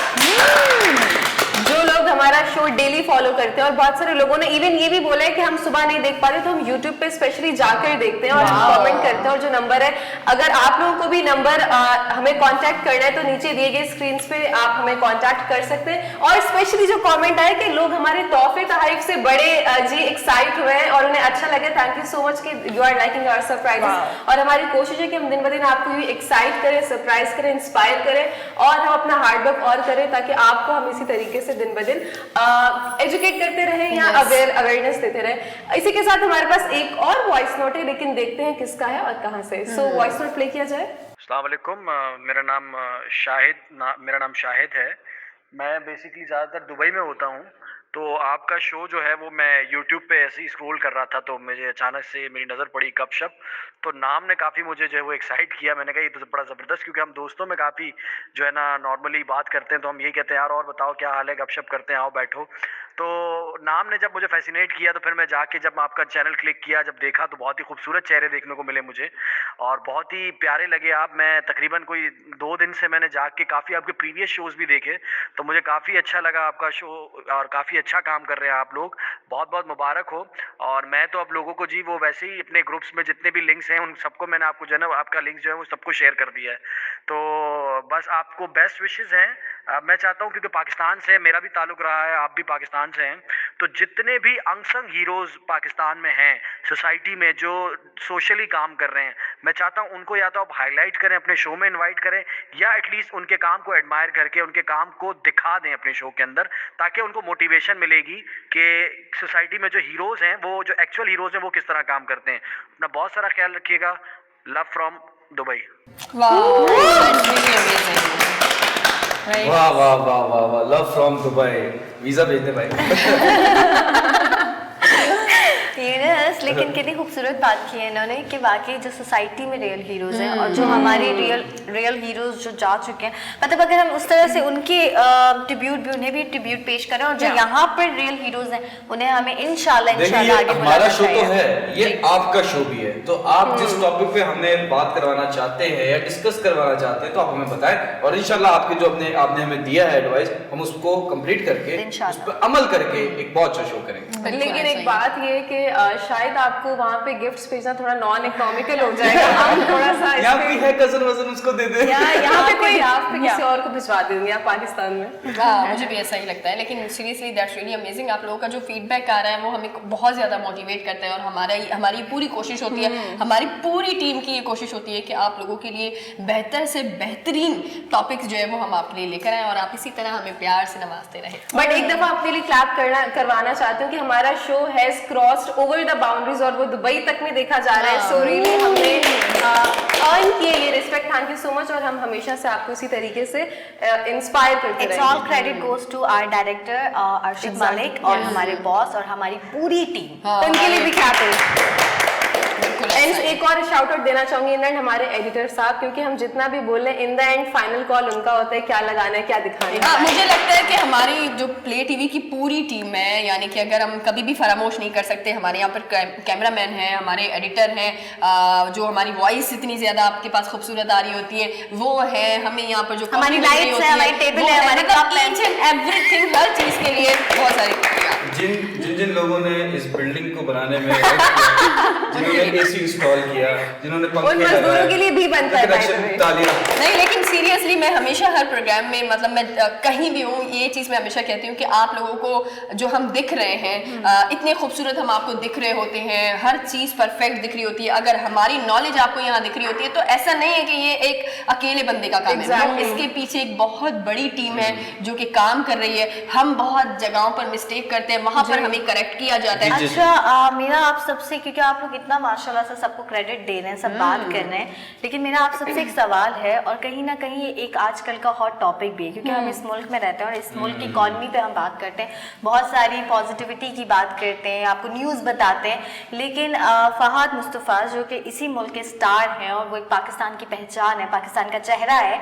जो लोग हमारा शो डेली फॉलो करते हैं, और बहुत सारे लोगों ने इवन ये भी बोला है कि हम सुबह नहीं देख पाते तो हम यूट्यूब पे स्पेशली जाकर देखते हैं और हम कमेंट करते हैं। और जो नंबर है, अगर आप लोगों को भी नंबर हमें कांटेक्ट करना है तो नीचे दिए गए स्क्रीन पे आप हमें कांटेक्ट कर सकते हैं। और स्पेशली जो कमेंट आए कि लोग हमारे तोहफे तहरीफ से बड़े जी एक्साइट हुए हैं और उन्हें अच्छा लगे, थैंक यू सो मच कि you are liking our surprises. और हमारी कोशिश है कि हम दिन ब दिन आपको भी एक्साइट करें, सरप्राइज करें, इंस्पायर करें, और हम अपना हार्ड वर्क और करें ताकि आपको हम इसी तरीके से दिन ब दिन एजुकेट करते रहे या अवेयरनेस देते रहे। इसी के साथ हमारे पास एक और वॉइस नोट है, लेकिन देखते हैं किसका है और कहां से। सो वॉइस नोट प्ले किया जाए। अस्सलाम वालेकुम, मेरा नाम शाहिद है। मैं बेसिकली ज़्यादातर दुबई में होता हूँ। तो आपका शो जो है वो मैं यूट्यूब पे ऐसे ही स्क्रॉल कर रहा था तो मुझे अचानक से मेरी नज़र पड़ी गपशप। तो नाम ने काफ़ी मुझे जो है वो एक्साइट किया। मैंने कहा ये तो बड़ा ज़बरदस्त, क्योंकि हम दोस्तों में काफ़ी जो है ना नॉर्मली बात करते हैं तो हम यही कहते हैं यार और बताओ क्या हाल है, गपशप करते हैं, आओ बैठो। तो नाम ने जब मुझे फैसिनेट किया तो फिर मैं जाके जब आपका चैनल क्लिक किया, जब देखा तो बहुत ही खूबसूरत चेहरे देखने को मिले मुझे और बहुत ही प्यारे लगे आप। मैं तकरीबन कोई 2 दिन से मैंने जाके काफ़ी आपके प्रीवियस शोज़ भी देखे तो मुझे काफ़ी अच्छा लगा आपका शो और काफ़ी अच्छा काम कर रहे हैं आप लोग, बहुत बहुत मुबारक हो। और मैं तो आप लोगों को जी वो वैसे ही अपने ग्रुप्स में जितने भी लिंक्स हैं उन सबको मैंने आपको जो है ना आपका लिंक जो है वो सबको शेयर कर दिया है। तो बस आपको बेस्ट विशेस हैं। मैं चाहता हूँ, क्योंकि पाकिस्तान से मेरा भी ताल्लुक रहा है, आप भी पाकिस्तान से हैं, तो जितने भी अनसंग हीरोज़ पाकिस्तान में हैं, सोसाइटी में जो सोशली काम कर रहे हैं, मैं चाहता हूँ उनको या तो आप हाईलाइट करें, अपने शो में इनवाइट करें, या एटलीस्ट उनके काम को एडमायर करके उनके काम को दिखा दें अपने शो के अंदर, ताकि उनको मोटिवेशन मिलेगी कि सोसाइटी में जो हीरोज़ हैं, वो जो एक्चुअल हीरोज़ हैं, वो किस तरह काम करते हैं। अपना बहुत सारा ख्याल रखिएगा। Love from Dubai. वाह वाह वाह वाह वाह, लव फ्रॉम दुबई। वीजा भेज दे भाई। यूनस, लेकिन कितनी खूबसूरत बात की है इन्होंने कि वाकई जो सोसाइटी में रियल हीरोज हैं और जो हमारे रियल हीरोज जो जा चुके हैं, मतलब अगर हम उस तरह से उनके ट्रिब्यूट भी, उन्हें भी ट्रिब्यूट पेश करें, और जो यहाँ पर रियल हीरोज हैं उन्हें हमें इंशाल्लाह आगे हमारा शो तो है, ये आपका शो भी है, तो आप जिस टॉपिक पे हमें बात करवाना चाहते हैं या डिस्कस करवाना चाहते हैं तो आप हमें बताएं, और इंशाल्लाह आपके जो आपने हमें दिया है एडवाइस, हम उसको कंप्लीट करके उस पर अमल करके एक बहुत अच्छा शो करेंगे। लेकिन एक बात ये कि शायद आपको वहाँ पे गिफ्ट्स भेजना थोड़ा नॉन इकोनॉमिकल हो जाएगा। हम थोड़ा सा यहाँ भी है कजन वजन, उसको दे दे। यहाँ पे कोई आप पे किसी और को भिजवा देंगे आप पाकिस्तान में। हाँ, मुझे भी ऐसा ही लगता है। लेकिन सीरियसली दैट्स रियली अमेजिंग। आप लोगों का जो फीडबैक आ रहा है वो हमें बहुत ज़्यादा मोटिवेट करता है, और हमारी पूरी कोशिश होती है, हमारी पूरी टीम की ये कोशिश होती है कि आप लोगों के लिए बेहतर से बेहतरीन टॉपिक्स जो है वो हम आपके लिए लेकर आएँ, और आप इसी तरह हमें प्यार से नवाजते रहें। बट एक दफा आपके लिए क्लैप करवाना चाहती हूँ कि हमारा show has crossed over the boundaries और वो दुबई तक में देखा जा रहा है। सो रियली हमने अर्न किए ये respect. Thank you so much, और हम हमेशा से आपको इसी तरीके से इंस्पायर करते रहेंगे। It's all credit goes to our director Arshad Malik और हमारे बॉस और हमारी पूरी टीम, उनके लिए भी क्लैप। एक और शाउट आउट देना चाहूंगी इन द एंड हमारे एडिटर साहब, क्योंकि हम जितना भी बोल रहे हैं in the end final call उनका होता है, क्या लगाना है क्या दिखाना है। मुझे लगता है कि हमारी जो प्ले टीवी की पूरी टीम है, यानी कि अगर हम कभी भी फरामोश नहीं कर सकते, हमारे यहाँ पर कैमरामैन है, हमारे एडिटर हैं, जो हमारी वॉइस इतनी ज्यादा आपके पास खूबसूरत आ रही होती है वो है, हमें यहाँ पर जो हमारी लाइट्स है, हमारी टेबल है, हमारे कप है, एवरीथिंग, हर चीज के लिए बहुत सारी जिन लोगों ने इस बिल्डिंग को बनाने में जिन्होंने एसी इंस्टॉल किया, जिन्होंने पंखे लगाए, मजदूरों के लिए भी बनता है नहीं। लेकिन सीरियसली मैं हमेशा हर प्रोग्राम में, मतलब मैं कहीं भी हूँ, ये चीज़ मैं हमेशा कहती हूँ कि आप लोगों को जो हम दिख रहे हैं, इतने खूबसूरत हम आपको दिख रहे होते हैं, हर चीज़ परफेक्ट दिख रही होती है, अगर हमारी नॉलेज आपको यहाँ दिख रही होती है तो ऐसा नहीं है कि ये एक अकेले बंदे का काम है, इसके पीछे एक बहुत बड़ी टीम है जो कि काम कर रही है। हम बहुत जगहों पर मिस्टेक करते हैं, वहां पर हमें करेक्ट किया जाता है। अच्छा, मेरा आप सबसे, क्योंकि आप लोग इतना माशाल्लाह से सबको क्रेडिट दे रहे हैं, सब बात कर रहे हैं, लेकिन मेरा आप सबसे एक सवाल है, और कहीं ना कहीं एक आजकल का हॉट टॉपिक भी है, क्योंकि हम इस मुल्क में रहते हैं और इस मुल्क की इकॉनमी पे हम बात करते हैं, बहुत सारी पॉजिटिविटी की बात करते हैं, आपको न्यूज़ बताते हैं, लेकिन फहाद मुस्तफ़ा जो कि इसी मुल्क के स्टार हैं और वो एक पाकिस्तान की पहचान है, पाकिस्तान का चेहरा है,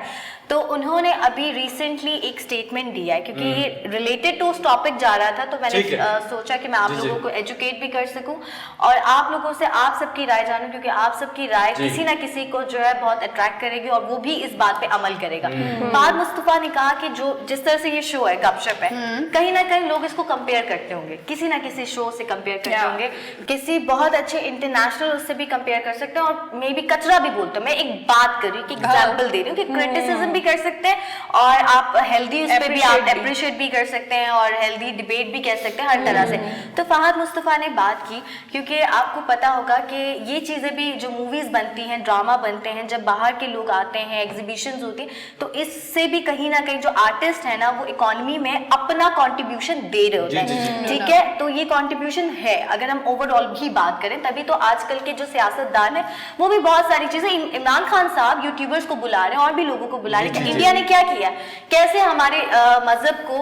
तो उन्होंने अभी रिसेंटली एक स्टेटमेंट दिया है, क्योंकि ये रिलेटेड टू उस टॉपिक जा रहा था, तो मैंने सोचा कि मैं आप लोगों को एजुकेट भी कर सकूं और आप लोगों से आप सबकी राय जानूं, क्योंकि आप सबकी राय किसी ना किसी को जो है बहुत अट्रैक्ट करेगी और वो भी इस बात पे अमल करेगा। फहाद मुस्तफ़ा ने कहा कि जो जिस तरह से ये शो है, गपशप है, कहीं ना कहीं लोग इसको कंपेयर करते होंगे, किसी ना किसी शो से कंपेयर करते होंगे, किसी बहुत अच्छे इंटरनेशनल उससे भी कंपेयर कर सकते हैं, और मे भी कचरा भी बोलते हैं। मैं एक बात कर रही हूँ, एग्जाम्पल दे रही हूँ कि क्रिटिसिज्म भी कर सकते हैं और आप हेल्दी उस पर भी आप अप्रिशिएट भी कर सकते हैं और हेल्दी डिबेट भी कह सकते हैं, हर तरह से। तो फहाद मुस्तफ़ा ने बात की, क्योंकि आपको पता होगा कि ये चीज़ें भी, जो मूवीज़ बनती हैं, ड्रामा बनते हैं, जब बाहर के लोग आते हैं, एग्जीबिशंस होती हैं, तो इससे भी कहीं ना कहीं जो आर्टिस्ट है ना, वो इकोनॉमी में अपना कॉन्ट्रीब्यूशन दे रहे होते हैं, ठीक है। तो ये कॉन्ट्रीब्यूशन है, अगर हम ओवरऑल भी बात करें, तभी तो आजकल के जो सियासतदान है वो भी बहुत सारी चीज़ें, इमरान खान साहब यूट्यूबर्स को बुला रहे हैं और भी लोगों को बुला रहे हैं कि इंडिया ने क्या किया, कैसे हमारे मजहब को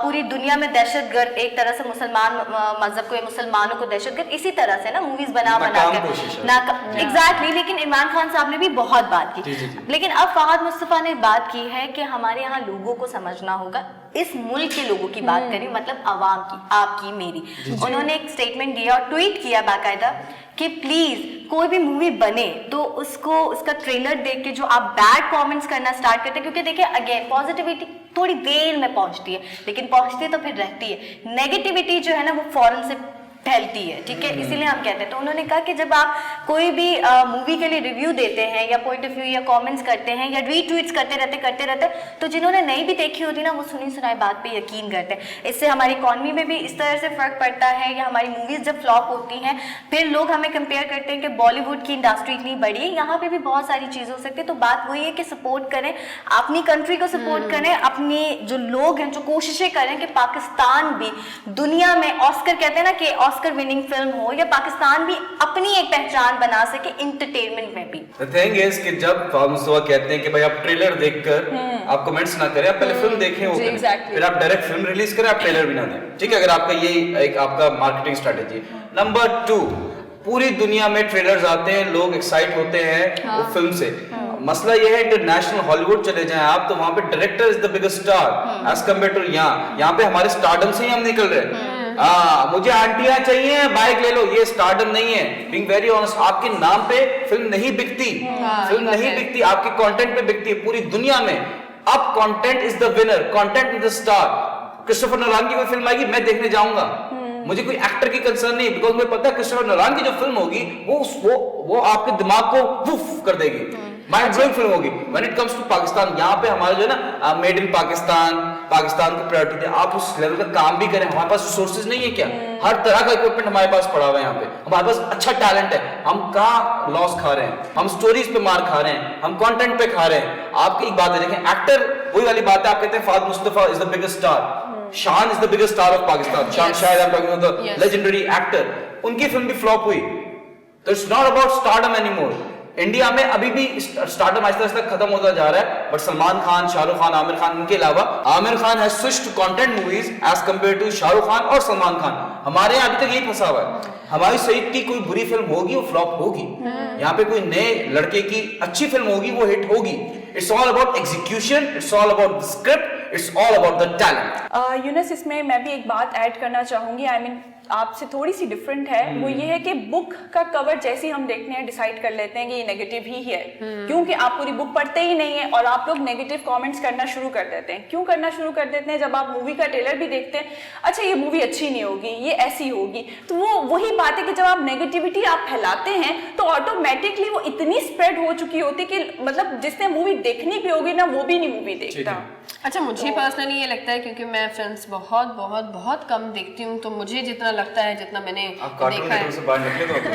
पूरी दुनिया में दहशतगर्द, एक तरह से मुसलमान मजहब को, मुसलमानों को दहशतगर्द, इसी तरह से ना मूवीज बना के एग्जैक्टली। लेकिन इमरान खान साहब ने भी बहुत बात की, लेकिन अब फहाद मुस्तफ़ा ने बात की है कि हमारे यहाँ लोगों को समझना होगा, इस मुल्क के लोगों की बात करी, मतलब अवाम की, आपकी, मेरी। उन्होंने एक स्टेटमेंट दिया और ट्वीट किया बाकायदा कि प्लीज कोई भी मूवी बने तो उसका ट्रेलर देख के जो आप बैड कमेंट्स करना स्टार्ट करते हैं, क्योंकि देखिए अगेन पॉजिटिविटी थोड़ी देर में पहुंचती है, लेकिन पहुंचती तो फिर रहती है, नेगेटिविटी जो है ना वो फौरन से फैलती है, ठीक है, इसीलिए हम कहते हैं। तो उन्होंने कहा कि जब आप कोई भी मूवी के लिए रिव्यू देते हैं या पॉइंट ऑफ व्यू या कमेंट्स करते हैं या रीट्वीट्स करते रहते, तो जिन्होंने नहीं भी देखी होती ना, वो सुनी सुनाई बात पे यकीन करते हैं। इससे हमारी इकॉनमी में भी इस तरह से फर्क पड़ता है, या हमारी मूवीज जब फ्लॉप होती हैं फिर लोग हमें कंपेयर करते हैं कि बॉलीवुड की इंडस्ट्री इतनी बड़ी है, यहाँ पे भी बहुत सारी चीज़ें हो सकती है। तो बात वही है कि सपोर्ट करें, अपनी कंट्री को सपोर्ट करें, अपने जो लोग हैं जो कोशिशें करें कि पाकिस्तान भी दुनिया में ऑस्कर कहते हैं ना कि ऑस्कर विनिंग फिल्म हो, या पाकिस्तान भी अपनी एक पहचान बना सके इंटरटेनमेंट में भी। The thing is कि जब मुस्तफा कहते हैं कि भाई आप ट्रेलर देखकर आप कमेंट्स ना करें, आप पहले फिल्म देखें, वो करें, exactly. फिर आप डायरेक्ट फिल्म रिलीज करें, आप ट्रेलर भी ना दें, ठीक है? अगर आपका ये एक आपका मार्केटिंग स्ट्रेटेजी। नंबर 2, पूरी दुनिया में ट्रेलर्स आते हैं, लोग एक्साइट होते हैं वो फिल्म से। मसला ये है इंटरनेशनल हॉलीवुड चले जाएं आप, तो वहां पे director is the biggest star as compare to यहाँ पे हमारे स्टारडम से ही हम निकल रहे हैं। मुझे आंटियां चाहिए, बाइक ले लो, ये स्टारडम नहीं है। बीइंग वेरी ऑनेस्ट, आपके नाम पे फिल्म नहीं बिकती, फिल्म नहीं बिकती, आपके कंटेंट पे बिकती है पूरी दुनिया में। अब content is the winner, content is the star. Christopher Nolan की कोई फिल्म आएगी, मैं देखने जाऊंगा, मुझे कोई एक्टर की कंसर्न नहीं, बिकॉज मुझे पता है क्रिस्टोफर नोलान की जो फिल्म होगी वो आपके दिमाग को वुफ कर देगी, माइंड ब्लोइंग फिल्म होगी। When it comes to Pakistan, यहाँ पे हमारा जो है ना मेड इन पाकिस्तान को प्रायोरिटी दे, आप उस लेवल का काम भी करें। हमारे पास रिसोर्सेज नहीं है क्या? हर तरह का इक्विपमेंट हमारे पास पड़ा हुआ है, यहाँ पे हमारे पास अच्छा टैलेंट है, हम कहाँ लॉस खा रहे हैं? हम स्टोरीज पे मार खा रहे हैं, हम कंटेंट पे खा रहे हैं। आपकी एक बात है, देखें एक्टर वही वाली बात है, आप कहते हैं Fahad Mustafa is the biggest star, Shaan is the biggest star of Pakistan, Shaan शायद I am talking about the legendary actor, उनकी फिल्म भी फ्लॉप हुई। तो it's not about stardom anymore. India में अभी भी स्टारडम आहिस्ता आहिस्ता खत्म होता जा रहा है, बट सलमान खान, शाहरुख खान, आमिर खान, इनके अलावा Aamir Khan has switched to content movies as compare to Shahrukh Khan और सलमान खान। हमारे यहाँ अभी तक यही फंसा हुआ है, हमारी सईद की कोई बुरी फिल्म होगी वो फ्लॉप होगी, यहाँ पे कोई नए लड़के की अच्छी फिल्म होगी वो हिट होगी। It's all about execution, it's all about the script, it's all about the talent. Yunus, इसमें मैं भी एक बात ऐड करना चाहूंगी। I mean, आपसे थोड़ी सी डिफरेंट है, वो ये है कि बुक का कवर जैसे हम देखते हैं डिसाइड कर लेते हैं कि ये नेगेटिव ही है, क्योंकि आप पूरी बुक पढ़ते ही नहीं है और आप लोग नेगेटिव कमेंट्स करना शुरू कर देते हैं। क्यों करना शुरू कर देते हैं? जब आप मूवी का ट्रेलर भी देखते हैं, अच्छा ये मूवी अच्छी नहीं होगी, ये ऐसी होगी, तो वो वही बात है कि जब आप नेगेटिविटी आप फैलाते हैं तो ऑटोमेटिकली वो इतनी स्प्रेड हो चुकी होती कि मतलब जिसने मूवी देखनी भी होगी ना, वो भी नहीं मूवी देखता। अच्छा, मुझे पर्सनली ये लगता है, क्योंकि मैं फिल्म्स बहुत कम देखती हूँ, तो मुझे जितना लगता है, जितना मैंने देखा है,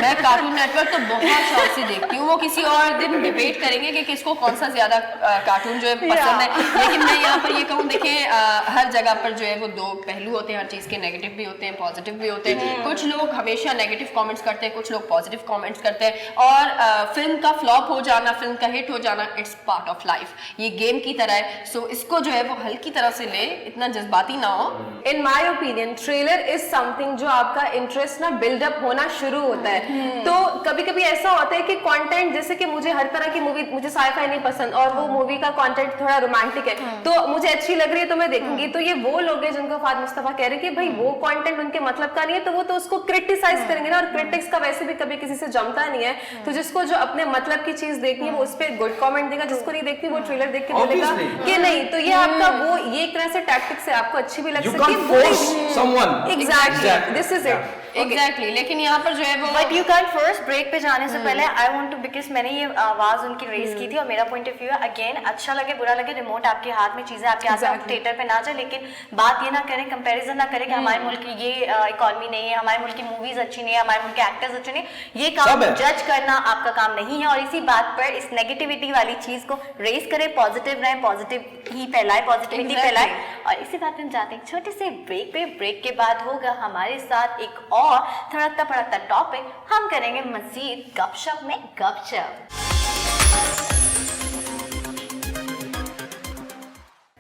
मैं कार्टून नेटवर्क तो बहुत शौक से देखती हूँ। वो किसी और दिन डिबेट करेंगे कि किसको कौन सा ज्यादा कार्टून जो है पसंद है, लेकिन मैं यहाँ पर ये कहूँ, देखिए हर जगह पर जो है वो दो पहलू होते हैं हर चीज के, नेगेटिव भी होते हैं, पॉजिटिव भी होते हैं। कुछ लोग हमेशा नेगेटिव कमेंट्स करते हैं, कुछ लोग पॉजिटिव कमेंट्स करते हैं, और फिल्म का फ्लॉप हो जाना, फिल्म का हिट हो जाना, इट्स पार्ट ऑफ लाइफ, ये गेम की तरह है। सो इसको जो है वो हल्की तरह से ले, इतना जज्बाती ना हो। In my opinion trailer is something जो आपका इंटरेस्ट ना बिल्डअप होना शुरू होता है। तो कभी कभी ऐसा होता है कि कंटेंट, जैसे कि मुझे हर तरह की मूवी, मुझे साईफाई नहीं पसंद और वो मूवी का कंटेंट थोड़ा रोमांटिक है, तो मुझे अच्छी लग रही है तो मैं देखूंगी। तो ये वो लोग हैं जिनको फहद मुस्तफा कह रहे हैं कि भाई वो कंटेंट उनके मतलब का नहीं है, तो वो तो उसको क्रिटिसाइज करेंगे ना, और क्रिटिक्स का वैसे भी कभी किसी से जमता नहीं है। तो जिसको जो अपने मतलब की चीज देखनी है वो उस पर गुड कमेंट देगा, जिसको नहीं देखती वो ट्रेलर देख के बोलेगा कि नहीं। तो ये आपका वो ये एक तरह से टैक्टिक्स है, आपको अच्छी भी लग सकती है। Exactly, this is it. Exactly, लेकिन यहाँ पर जो है वो but you can first break पे जाने से पहले आई वांट टू, बिकॉज मैंने ये आवाज उनकी रेज की थी और मेरा पॉइंट ऑफ व्यू है, अगेन अच्छा लगे बुरा लगे, रिमोट आपके हाथ में, चीजें आपके हाथ में, थिएटर पे ना जाए, लेकिन बात ये ना करें, कंपैरिजन ना करें कि हमारे मुल्क की ये इकोनॉमी नहीं है, हमारे मुल्क की मूवीज अच्छी नहीं है, हमारे मुल्क के एक्टर्स अच्छे नहीं, ये काम जज करना आपका काम नहीं है। और इसी बात पर इस नेगेटिविटी वाली चीज को रेज करें, पॉजिटिव रहें, पॉजिटिव ही फैलाए, पॉजिटिविटी फैलाए। और इसी बात में जाते हैं छोटे से ब्रेक पे। ब्रेक के बाद होगा हमारे साथ एक और थोड़ा फड़कता टॉपिक, हम करेंगे मजीद गपशप में गपशप।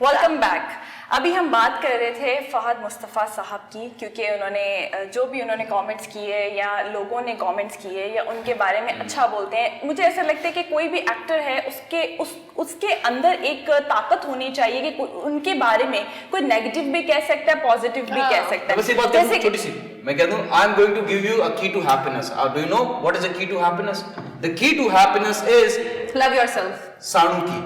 Welcome back. अभी हम बात कर रहे थे फहद मुस्तफा साहब की, क्योंकि उन्होंने जो भी उन्होंने कमेंट्स किए या लोगों ने कमेंट्स किए या उनके बारे में अच्छा बोलते हैं। मुझे ऐसा लगता है कि कोई भी एक्टर है उसके अंदर एक ताकत होनी चाहिए कि उनके बारे में कोई नेगेटिव भी कह सकता है, पॉजिटिव भी कह सकता है। जैसे छोटी सी मैं कह दूं, I am going to give you a key to happiness. Do you know what is the key to happiness? The key to happiness is love yourself. साड़ू की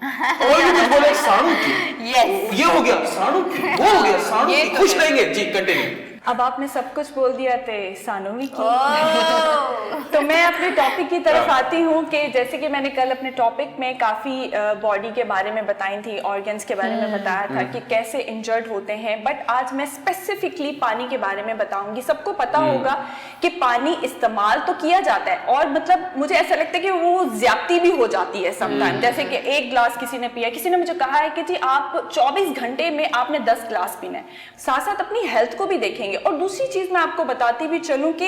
और ये बोले साड़ू की, ये हो गया साड़ू की, वो हो गया साड़ू की, खुश रहेंगे जी। कंटिन्यू। अब आपने सब कुछ बोल दिया थे सानवी की। तो मैं अपने टॉपिक की तरफ आती हूँ कि जैसे कि मैंने कल अपने टॉपिक में काफ़ी बॉडी के बारे में बताई थी, ऑर्गन्स के बारे में बताया था कि कैसे इंजर्ड होते हैं, बट आज मैं स्पेसिफिकली पानी के बारे में बताऊंगी। सबको पता होगा कि पानी इस्तेमाल तो किया जाता है और मतलब मुझे ऐसा लगता है कि वो ज्यादती भी हो जाती है समटाइम। जैसे कि एक ग्लास किसी ने पिया, किसी ने मुझे कहा है कि जी आप 24 घंटे में आपने 10 ग्लास पीना है। साथ साथ अपनी हेल्थ को भी देखेंगे। और दूसरी चीज मैं आपको बताती भी चलूं कि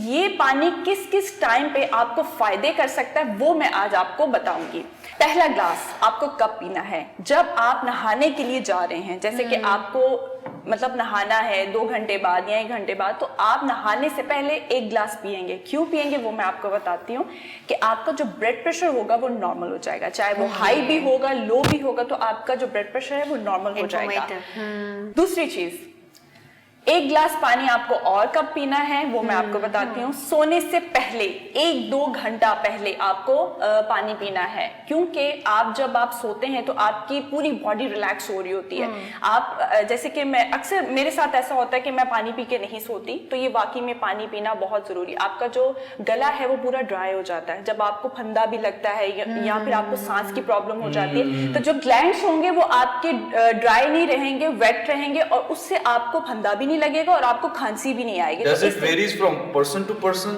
ये पानी किस किस टाइम पे आपको फायदे कर सकता है, वो मैं आज आपको बताऊंगी। पहला ग्लास आपको कब पीना है? जब आप नहाने के लिए जा रहे हैं, जैसे कि आपको मतलब नहाना है 2 घंटे बाद या 1 घंटे बाद, तो आप नहाने से पहले 1 ग्लास पिएंगे। क्यों पिएंगे वो मैं आपको बताती हूँ कि आपका जो ब्लड प्रेशर होगा वो नॉर्मल हो जाएगा, चाहे वो हाई भी होगा लो भी होगा, तो आपका जो ब्लड प्रेशर है वो नॉर्मल हो जाएगा। दूसरी चीज, 1 ग्लास पानी आपको और कब पीना है वो मैं आपको बताती हूँ। सोने से पहले 1-2 घंटा पहले आपको पानी पीना है, क्योंकि जब आप सोते हैं तो आपकी पूरी बॉडी रिलैक्स हो रही होती है। आप जैसे कि मैं अक्सर मेरे साथ ऐसा होता है कि मैं पानी पी के नहीं सोती, तो ये वाकई में पानी पीना बहुत जरूरी है। आपका जो गला है वो पूरा ड्राई हो जाता है, जब आपको फंदा भी लगता है या फिर आपको सांस की प्रॉब्लम हो जाती है, तो जो ग्लैंड्स होंगे वो आपके ड्राई नहीं रहेंगे, वेट रहेंगे, और उससे आपको फंदा भी लगेगा और आपको खांसी भी नहीं आएगी। Does it varies from person to person?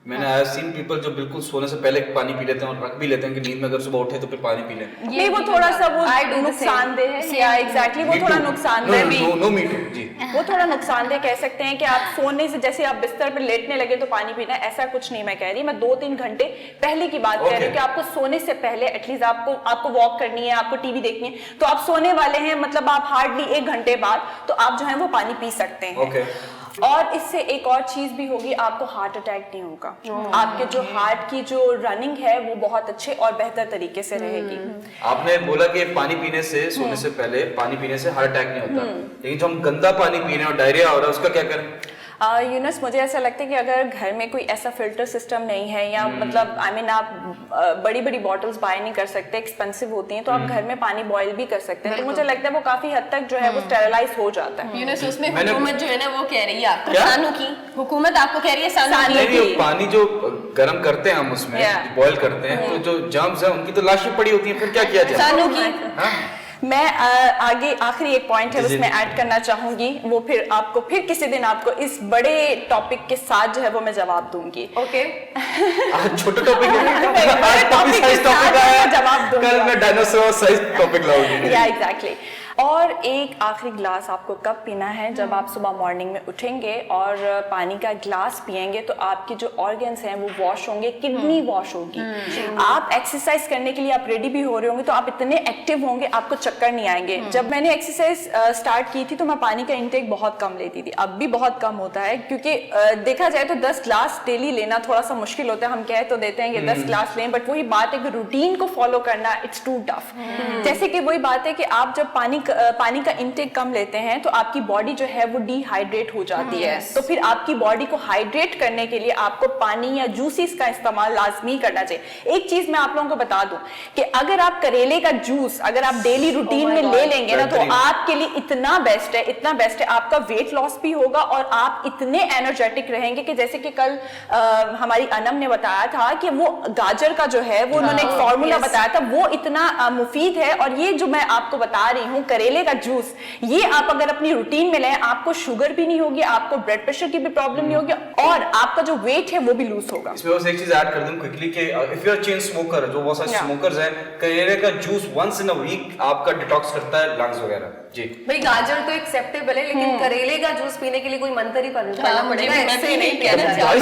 मैंने आई हैव सीन पीपल जो बिल्कुल सोने से पहले पानी पी लेते हैं और रख भी लेते हैं कि नींद में अगर सुबह उठे तो फिर पानी पी लें। नहीं, वो थोड़ा सा वो नुकसानदेह है। या एग्जैक्टली वो थोड़ा नुकसानदेह भी, नो मी टू जी, वो थोड़ा नुकसानदेह कह सकते हैं कि आप सोने से जैसे आप बिस्तर पर लेटने लगे तो पानी पीना है, ऐसा कुछ नहीं मैं कह रही। मैं 2-3 घंटे पहले की बात कह रही हूँ कि आपको सोने से पहले एटलीस्ट आपको वॉक करनी है, आपको टीवी देखनी है, तो आप सोने वाले हैं, मतलब आप हार्डली 1 घंटे बाद तो आप जो है वो पानी पी सकते हैं। और इससे एक और चीज भी होगी, आपको हार्ट अटैक नहीं होगा। आपके जो हार्ट की जो रनिंग है वो बहुत अच्छे और बेहतर तरीके से रहेगी। आपने बोला कि पानी पीने से, सोने से पहले पानी पीने से हार्ट अटैक नहीं होता, लेकिन जो हम गंदा पानी पी रहे हैं और डायरिया हो रहा है उसका क्या करें? यूनस, मुझे ऐसा लगता है कि अगर घर में कोई ऐसा फिल्टर सिस्टम नहीं है या मतलब आप बड़ी बड़ी बॉटल्स बाय नहीं कर सकते, एक्सपेंसिव होती हैं, तो आप घर में पानी बॉईल भी कर सकते हैं, तो मुझे लगता है वो काफी हद तक जो है वो स्टेरलाइज हो जाता है। यूनस, उसमें हुकूमत जो है ना वो कह रही है आपको सानू की, हुकूमत आपको कह रही है सानू की। पानी जो गर्म करते हैं हम उसमें बॉईल करते हैं, तो जो जर्म्स है उनकी तो लाशें पड़ी होती है, फिर क्या किया जाए? सानू की मैं आगे आखिरी एक पॉइंट है उसमें ऐड करना चाहूंगी, वो फिर आपको फिर किसी दिन आपको इस बड़े टॉपिक के साथ जो है वो मैं जवाब दूंगी। ओके, आज छोटा टॉपिक जवाब दूंगी, कल मैं डायनासोर साइज टॉपिक लाऊंगी। या एग्जैक्टली। और एक आखिरी ग्लास आपको कब पीना है? जब आप सुबह मॉर्निंग में उठेंगे और पानी का ग्लास पिएंगे तो आपके जो ऑर्गन्स हैं वो वॉश होंगे, किडनी वॉश होगी। आप एक्सरसाइज करने के लिए आप रेडी भी हो रहे होंगे तो आप इतने एक्टिव होंगे, आपको चक्कर नहीं आएंगे। जब मैंने एक्सरसाइज स्टार्ट की थी तो मैं पानी का इंटेक बहुत कम लेती थी, अब भी बहुत कम होता है, क्योंकि देखा जाए तो 10 ग्लास डेली लेना थोड़ा सा मुश्किल होता है। हम कह तो देते हैं कि 10 ग्लास लें, बट वही बात है कि रूटीन को फॉलो करना इट्स टू टफ। जैसे कि वही बात है कि आप जब पानी का इंटेक कम लेते हैं तो आपकी बॉडी जो है वो डिहाइड्रेट हो जाती है, तो फिर आपकी बॉडी को हाइड्रेट करने के लिए आपको पानी या जूसेस का इस्तेमाल लाजमी करना चाहिए। एक चीज मैं आप लोगों को बता दूं कि अगर आप करेले का जूस अगर आप डेली रूटीन में ले लेंगे ना तो आपके लिए इतना बेस्ट है, इतना बेस्ट है। आपका वेट लॉस भी होगा और आप इतने एनर्जेटिक रहेंगे कि जैसे कि कल हमारी अनम ने बताया था कि वो गाजर का जो है वो उन्होंने एक फॉर्मूला बताया था, वो इतना मुफीद है। और ये जो मैं आपको बता रही हूँ करेले का जूस, ये आप अगर अपनी रूटीन में लें, आपको शुगर भी नहीं होगी, आपको ब्लड प्रेशर की भी प्रॉब्लम नहीं होगी और आपका जो वेट है वो भी लूज होगा। इसमें बस एक चीज ऐड कर दूं क्विकली कि if you are chain smoker, जो बहुत सारे स्मोकर्स हैं, करेले का juice once in a week आपका डिटॉक्स करता है लंग्स वगैरह। जी भाई, गाजर तो एक्सेप्टेबल है, लेकिन करेले का जूस पीने के लिए कोई मंत्र ही पढ़ना पड़ेगा, ऐसे नहीं किया जाएगा।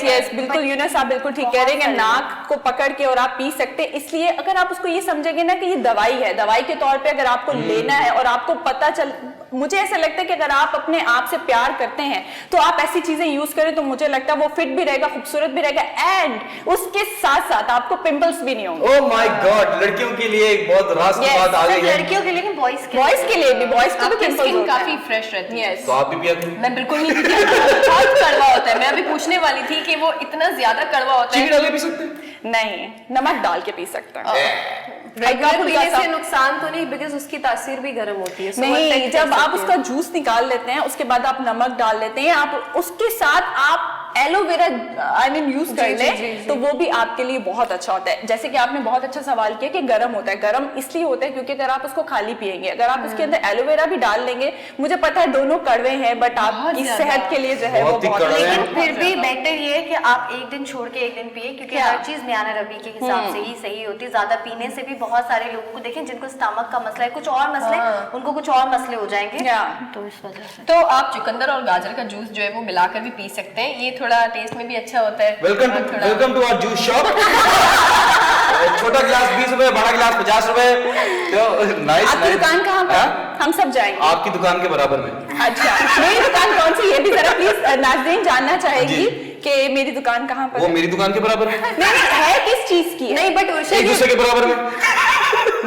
यस, बिल्कुल यूनस, आप बिल्कुल ठीक कह रहे हैं। नाक को पकड़ के और आप पी सकते हैं, इसलिए अगर आप उसको ये समझेंगे ना कि ये दवाई है, दवाई के तौर पे अगर आपको लेना है और आपको पता चल, मुझे ऐसा लगता है कि अगर आप अपने आप से प्यार करते हैं तो आप ऐसी चीजें यूज करें तो मुझे लगता है वो फिट भी रहेगा, खूबसूरत भी रहेगा, एंड उसके साथ साथ आपको पिंपल्स भी नहीं होंगे। ओह माय गॉड, लड़कियों के लिए एक बहुत रास की बात आ गई है। लड़कियों के लिए, बॉयज के लिए भी, बॉयज को भी पिंपल्स काफी फ्रेश रहती है। तो आप भी पिया करें। मैं बिल्कुल नहीं पीती, बहुत कड़वा होता है। मैं अभी पूछने वाली थी कि वो इतना ज्यादा कड़वा होता है। चीनी डाल के पी सकते हैं? नहीं, नमक डाल के पी सकते हैं। रेगुलर फुल्का पीने सा। से नुकसान तो नहीं, बिकॉज उसकी तासीर भी गर्म होती है। So वो नहीं, affect कर जब आप सकती उसका है। जूस निकाल लेते हैं उसके बाद आप नमक डाल लेते हैं, आप उसके साथ आप एलोवेरा यूज कर जी, लें जी, जी। तो वो भी आपके लिए बहुत अच्छा होता है। जैसे कि आपने बहुत अच्छा सवाल किया कि गर्म होता है, गर्म इसलिए होता है क्योंकि अगर आप उसको खाली पिएंगे, अगर आप उसके अंदर एलोवेरा भी डाल लेंगे, मुझे पता है दोनों कड़वे हैं बट आपकी सेहत के लिए जो है वो बहुत ही बहुत कड़वे हैं। लेकिन फिर भी बेटर ये है कि आप एक दिन छोड़ के एक दिन पिए, क्योंकि हर चीज म्याना रवि के हिसाब से ही सही होती है। ज्यादा पीने से भी बहुत सारे लोगों को देखें जिनको स्टमक का मसला है, कुछ और मसले, उनको कुछ और मसले हो जाएंगे, तो इस वजह से। तो आप चुकंदर और गाजर का जूस जो है वो मिलाकर भी पी सकते हैं, ये थोड़ा टेस्ट में भी अच्छा होता है। Welcome to our juice shop. छोटा गिलास 20 रुपए, बड़ा गिलास 50 रुपए। तो नाइस। आपकी दुकान कहाँ पर? हम सब जाएंगे आपकी दुकान के बराबर में। अच्छा, मेरी दुकान कौन सी, ये भी जरा प्लीज नाज़रीन जानना चाहेगी जी। कि मेरी दुकान कहाँ पर वो है? मेरी दुकान के बराबर में, नहीं है किस चीज की है? नहीं, बट उर्षा एक जी, दूसरे के बराबर में।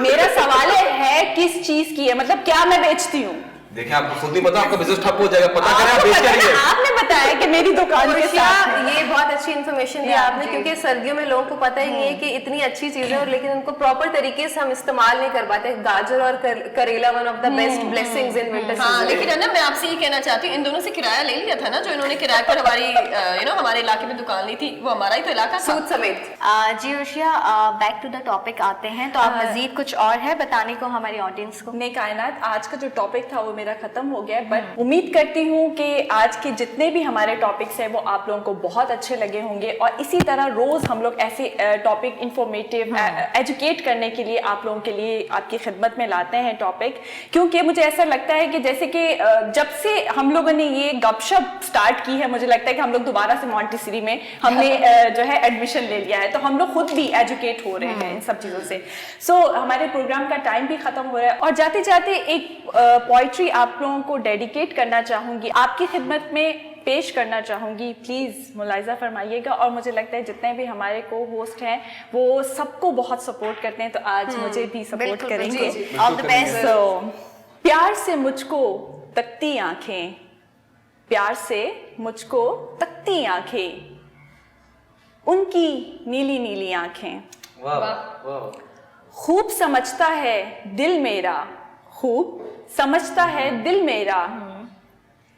मेरा सवाल है किस चीज की है, मतलब क्या मैं बेचती हूँ? देखिए आपको खुद नहीं पता, आपका बिजनेस ठप हो जाएगा। पता करें आप बेच क्या रही है। आपने बताया कि मेरी दुकान के उर्षा, साथ ये बहुत अच्छी इन्फॉर्मेशन दी आपने, क्योंकि सर्दियों में लोगों को पता ही नहीं है कि इतनी अच्छी चीजें और लेकिन उनको प्रॉपर तरीके से हम इस्तेमाल नहीं कर पाते। गाजर और करेला one of the best blessings in winter हाँ, सीजन। लेकिन है ना, मैं आपसे ये कहना चाहती हूँ, इन दोनों से किराया ले लिया था ना, जो इन्होंने किराए पर हमारी हमारे इलाके में दुकान ली थी, वो हमारा ही तो इलाका था। सूद समेत। जी उर्शिया, बैक टू द टॉपिक आते हैं, तो आप मजीद कुछ और है बताने को हमारी ऑडियंस को? ने कायनात, आज का जो टॉपिक था वो मेरा खत्म हो गया, बट उम्मीद करती हूँ कि आज के जितने भी हमारे टॉपिक्स हैं वो आप लोगों को बहुत अच्छे लगे होंगे, और इसी तरह रोज हम लोग ऐसे टॉपिक इंफॉर्मेटिव एजुकेट करने के लिए आप लोगों के लिए आपकी खिदमत में लाते हैं टॉपिक, क्योंकि मुझे ऐसा लगता है कि जैसे कि जब से हम लोगों ने ये गपशप स्टार्ट की है, मुझे लगता है कि हम लोग दोबारा से मॉन्टेसरी में हमने जो है एडमिशन ले लिया है, तो हम लोग खुद भी एजुकेट हो रहे हैं इन सब चीज़ों से। सो हमारे प्रोग्राम का टाइम भी खत्म हो रहा है, और जाते जाते एक पोइट्री आप लोगों को डेडिकेट करना चाहूंगी, आपकी खिदमत में पेश करना चाहूंगी, प्लीज मुलाहिजा फरमाइएगा। और मुझे लगता है जितने भी हमारे को होस्ट हैं वो सबको बहुत सपोर्ट करते हैं, तो आज मुझे भी सपोर्ट करेंगे। All the best. So, प्यार से मुझको तकती आंखें, प्यार से मुझको तकती आंखें, उनकी नीली नीली आंखें, वाह वाह। खूब समझता है दिल मेरा, खूब समझता है दिल मेरा,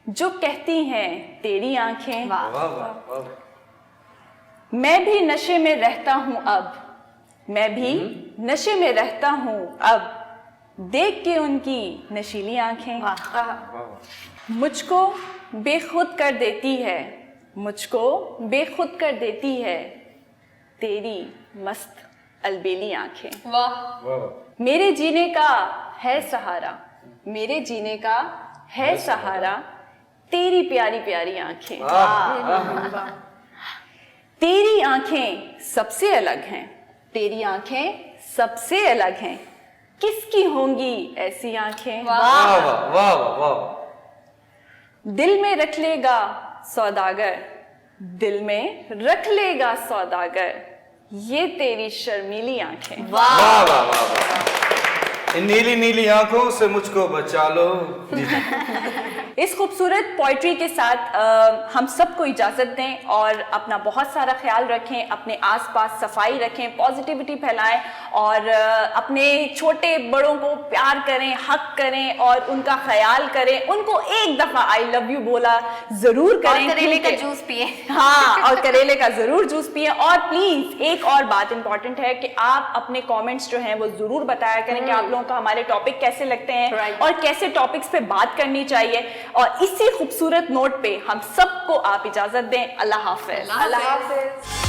जो कहती हैं तेरी आंखें। वाह वाह वाह। मैं भी नशे में रहता हूं अब, मैं भी नशे में रहता हूं अब, देख के उनकी नशीली आंखें। मुझको बेखुद कर देती है, मुझको बेखुद कर देती है तेरी मस्त अलबेली आंखें। वाह। मेरे जीने का है सहारा, मेरे जीने का है सहारा तेरी प्यारी प्यारी आंखें। तेरी आंखें सबसे अलग हैं, तेरी आंखें सबसे अलग हैं, किसकी होंगी ऐसी आंखें। वाह वाह वाह वाह। दिल में रख लेगा सौदागर, दिल में रख लेगा सौदागर, ये तेरी शर्मीली आंखें। वाह वाह वाह वाह। इन नीली नीली आंखों से मुझको बचा लो। इस खूबसूरत पोइट्री के साथ हम सबको इजाज़त दें और अपना बहुत सारा ख्याल रखें, अपने आसपास सफाई रखें, पॉजिटिविटी फैलाएं और अपने छोटे बड़ों को प्यार करें, हक करें और उनका ख्याल करें। उनको एक दफ़ा आई लव यू बोला ज़रूर करें, और करेले का क्योंकि- जूस पिए। हाँ, और करेले का ज़रूर जूस पिए। और प्लीज़ एक और बात इंपॉर्टेंट है कि आप अपने कमेंट्स जो हैं वो ज़रूर बताया करें कि आप लोगों को हमारे टॉपिक कैसे लगते हैं और कैसे टॉपिक्स पे बात करनी चाहिए। और इसी खूबसूरत नोट पे हम सबको आप इजाजत दें। अल्लाह हाफिज। अल्लाह हाफिज।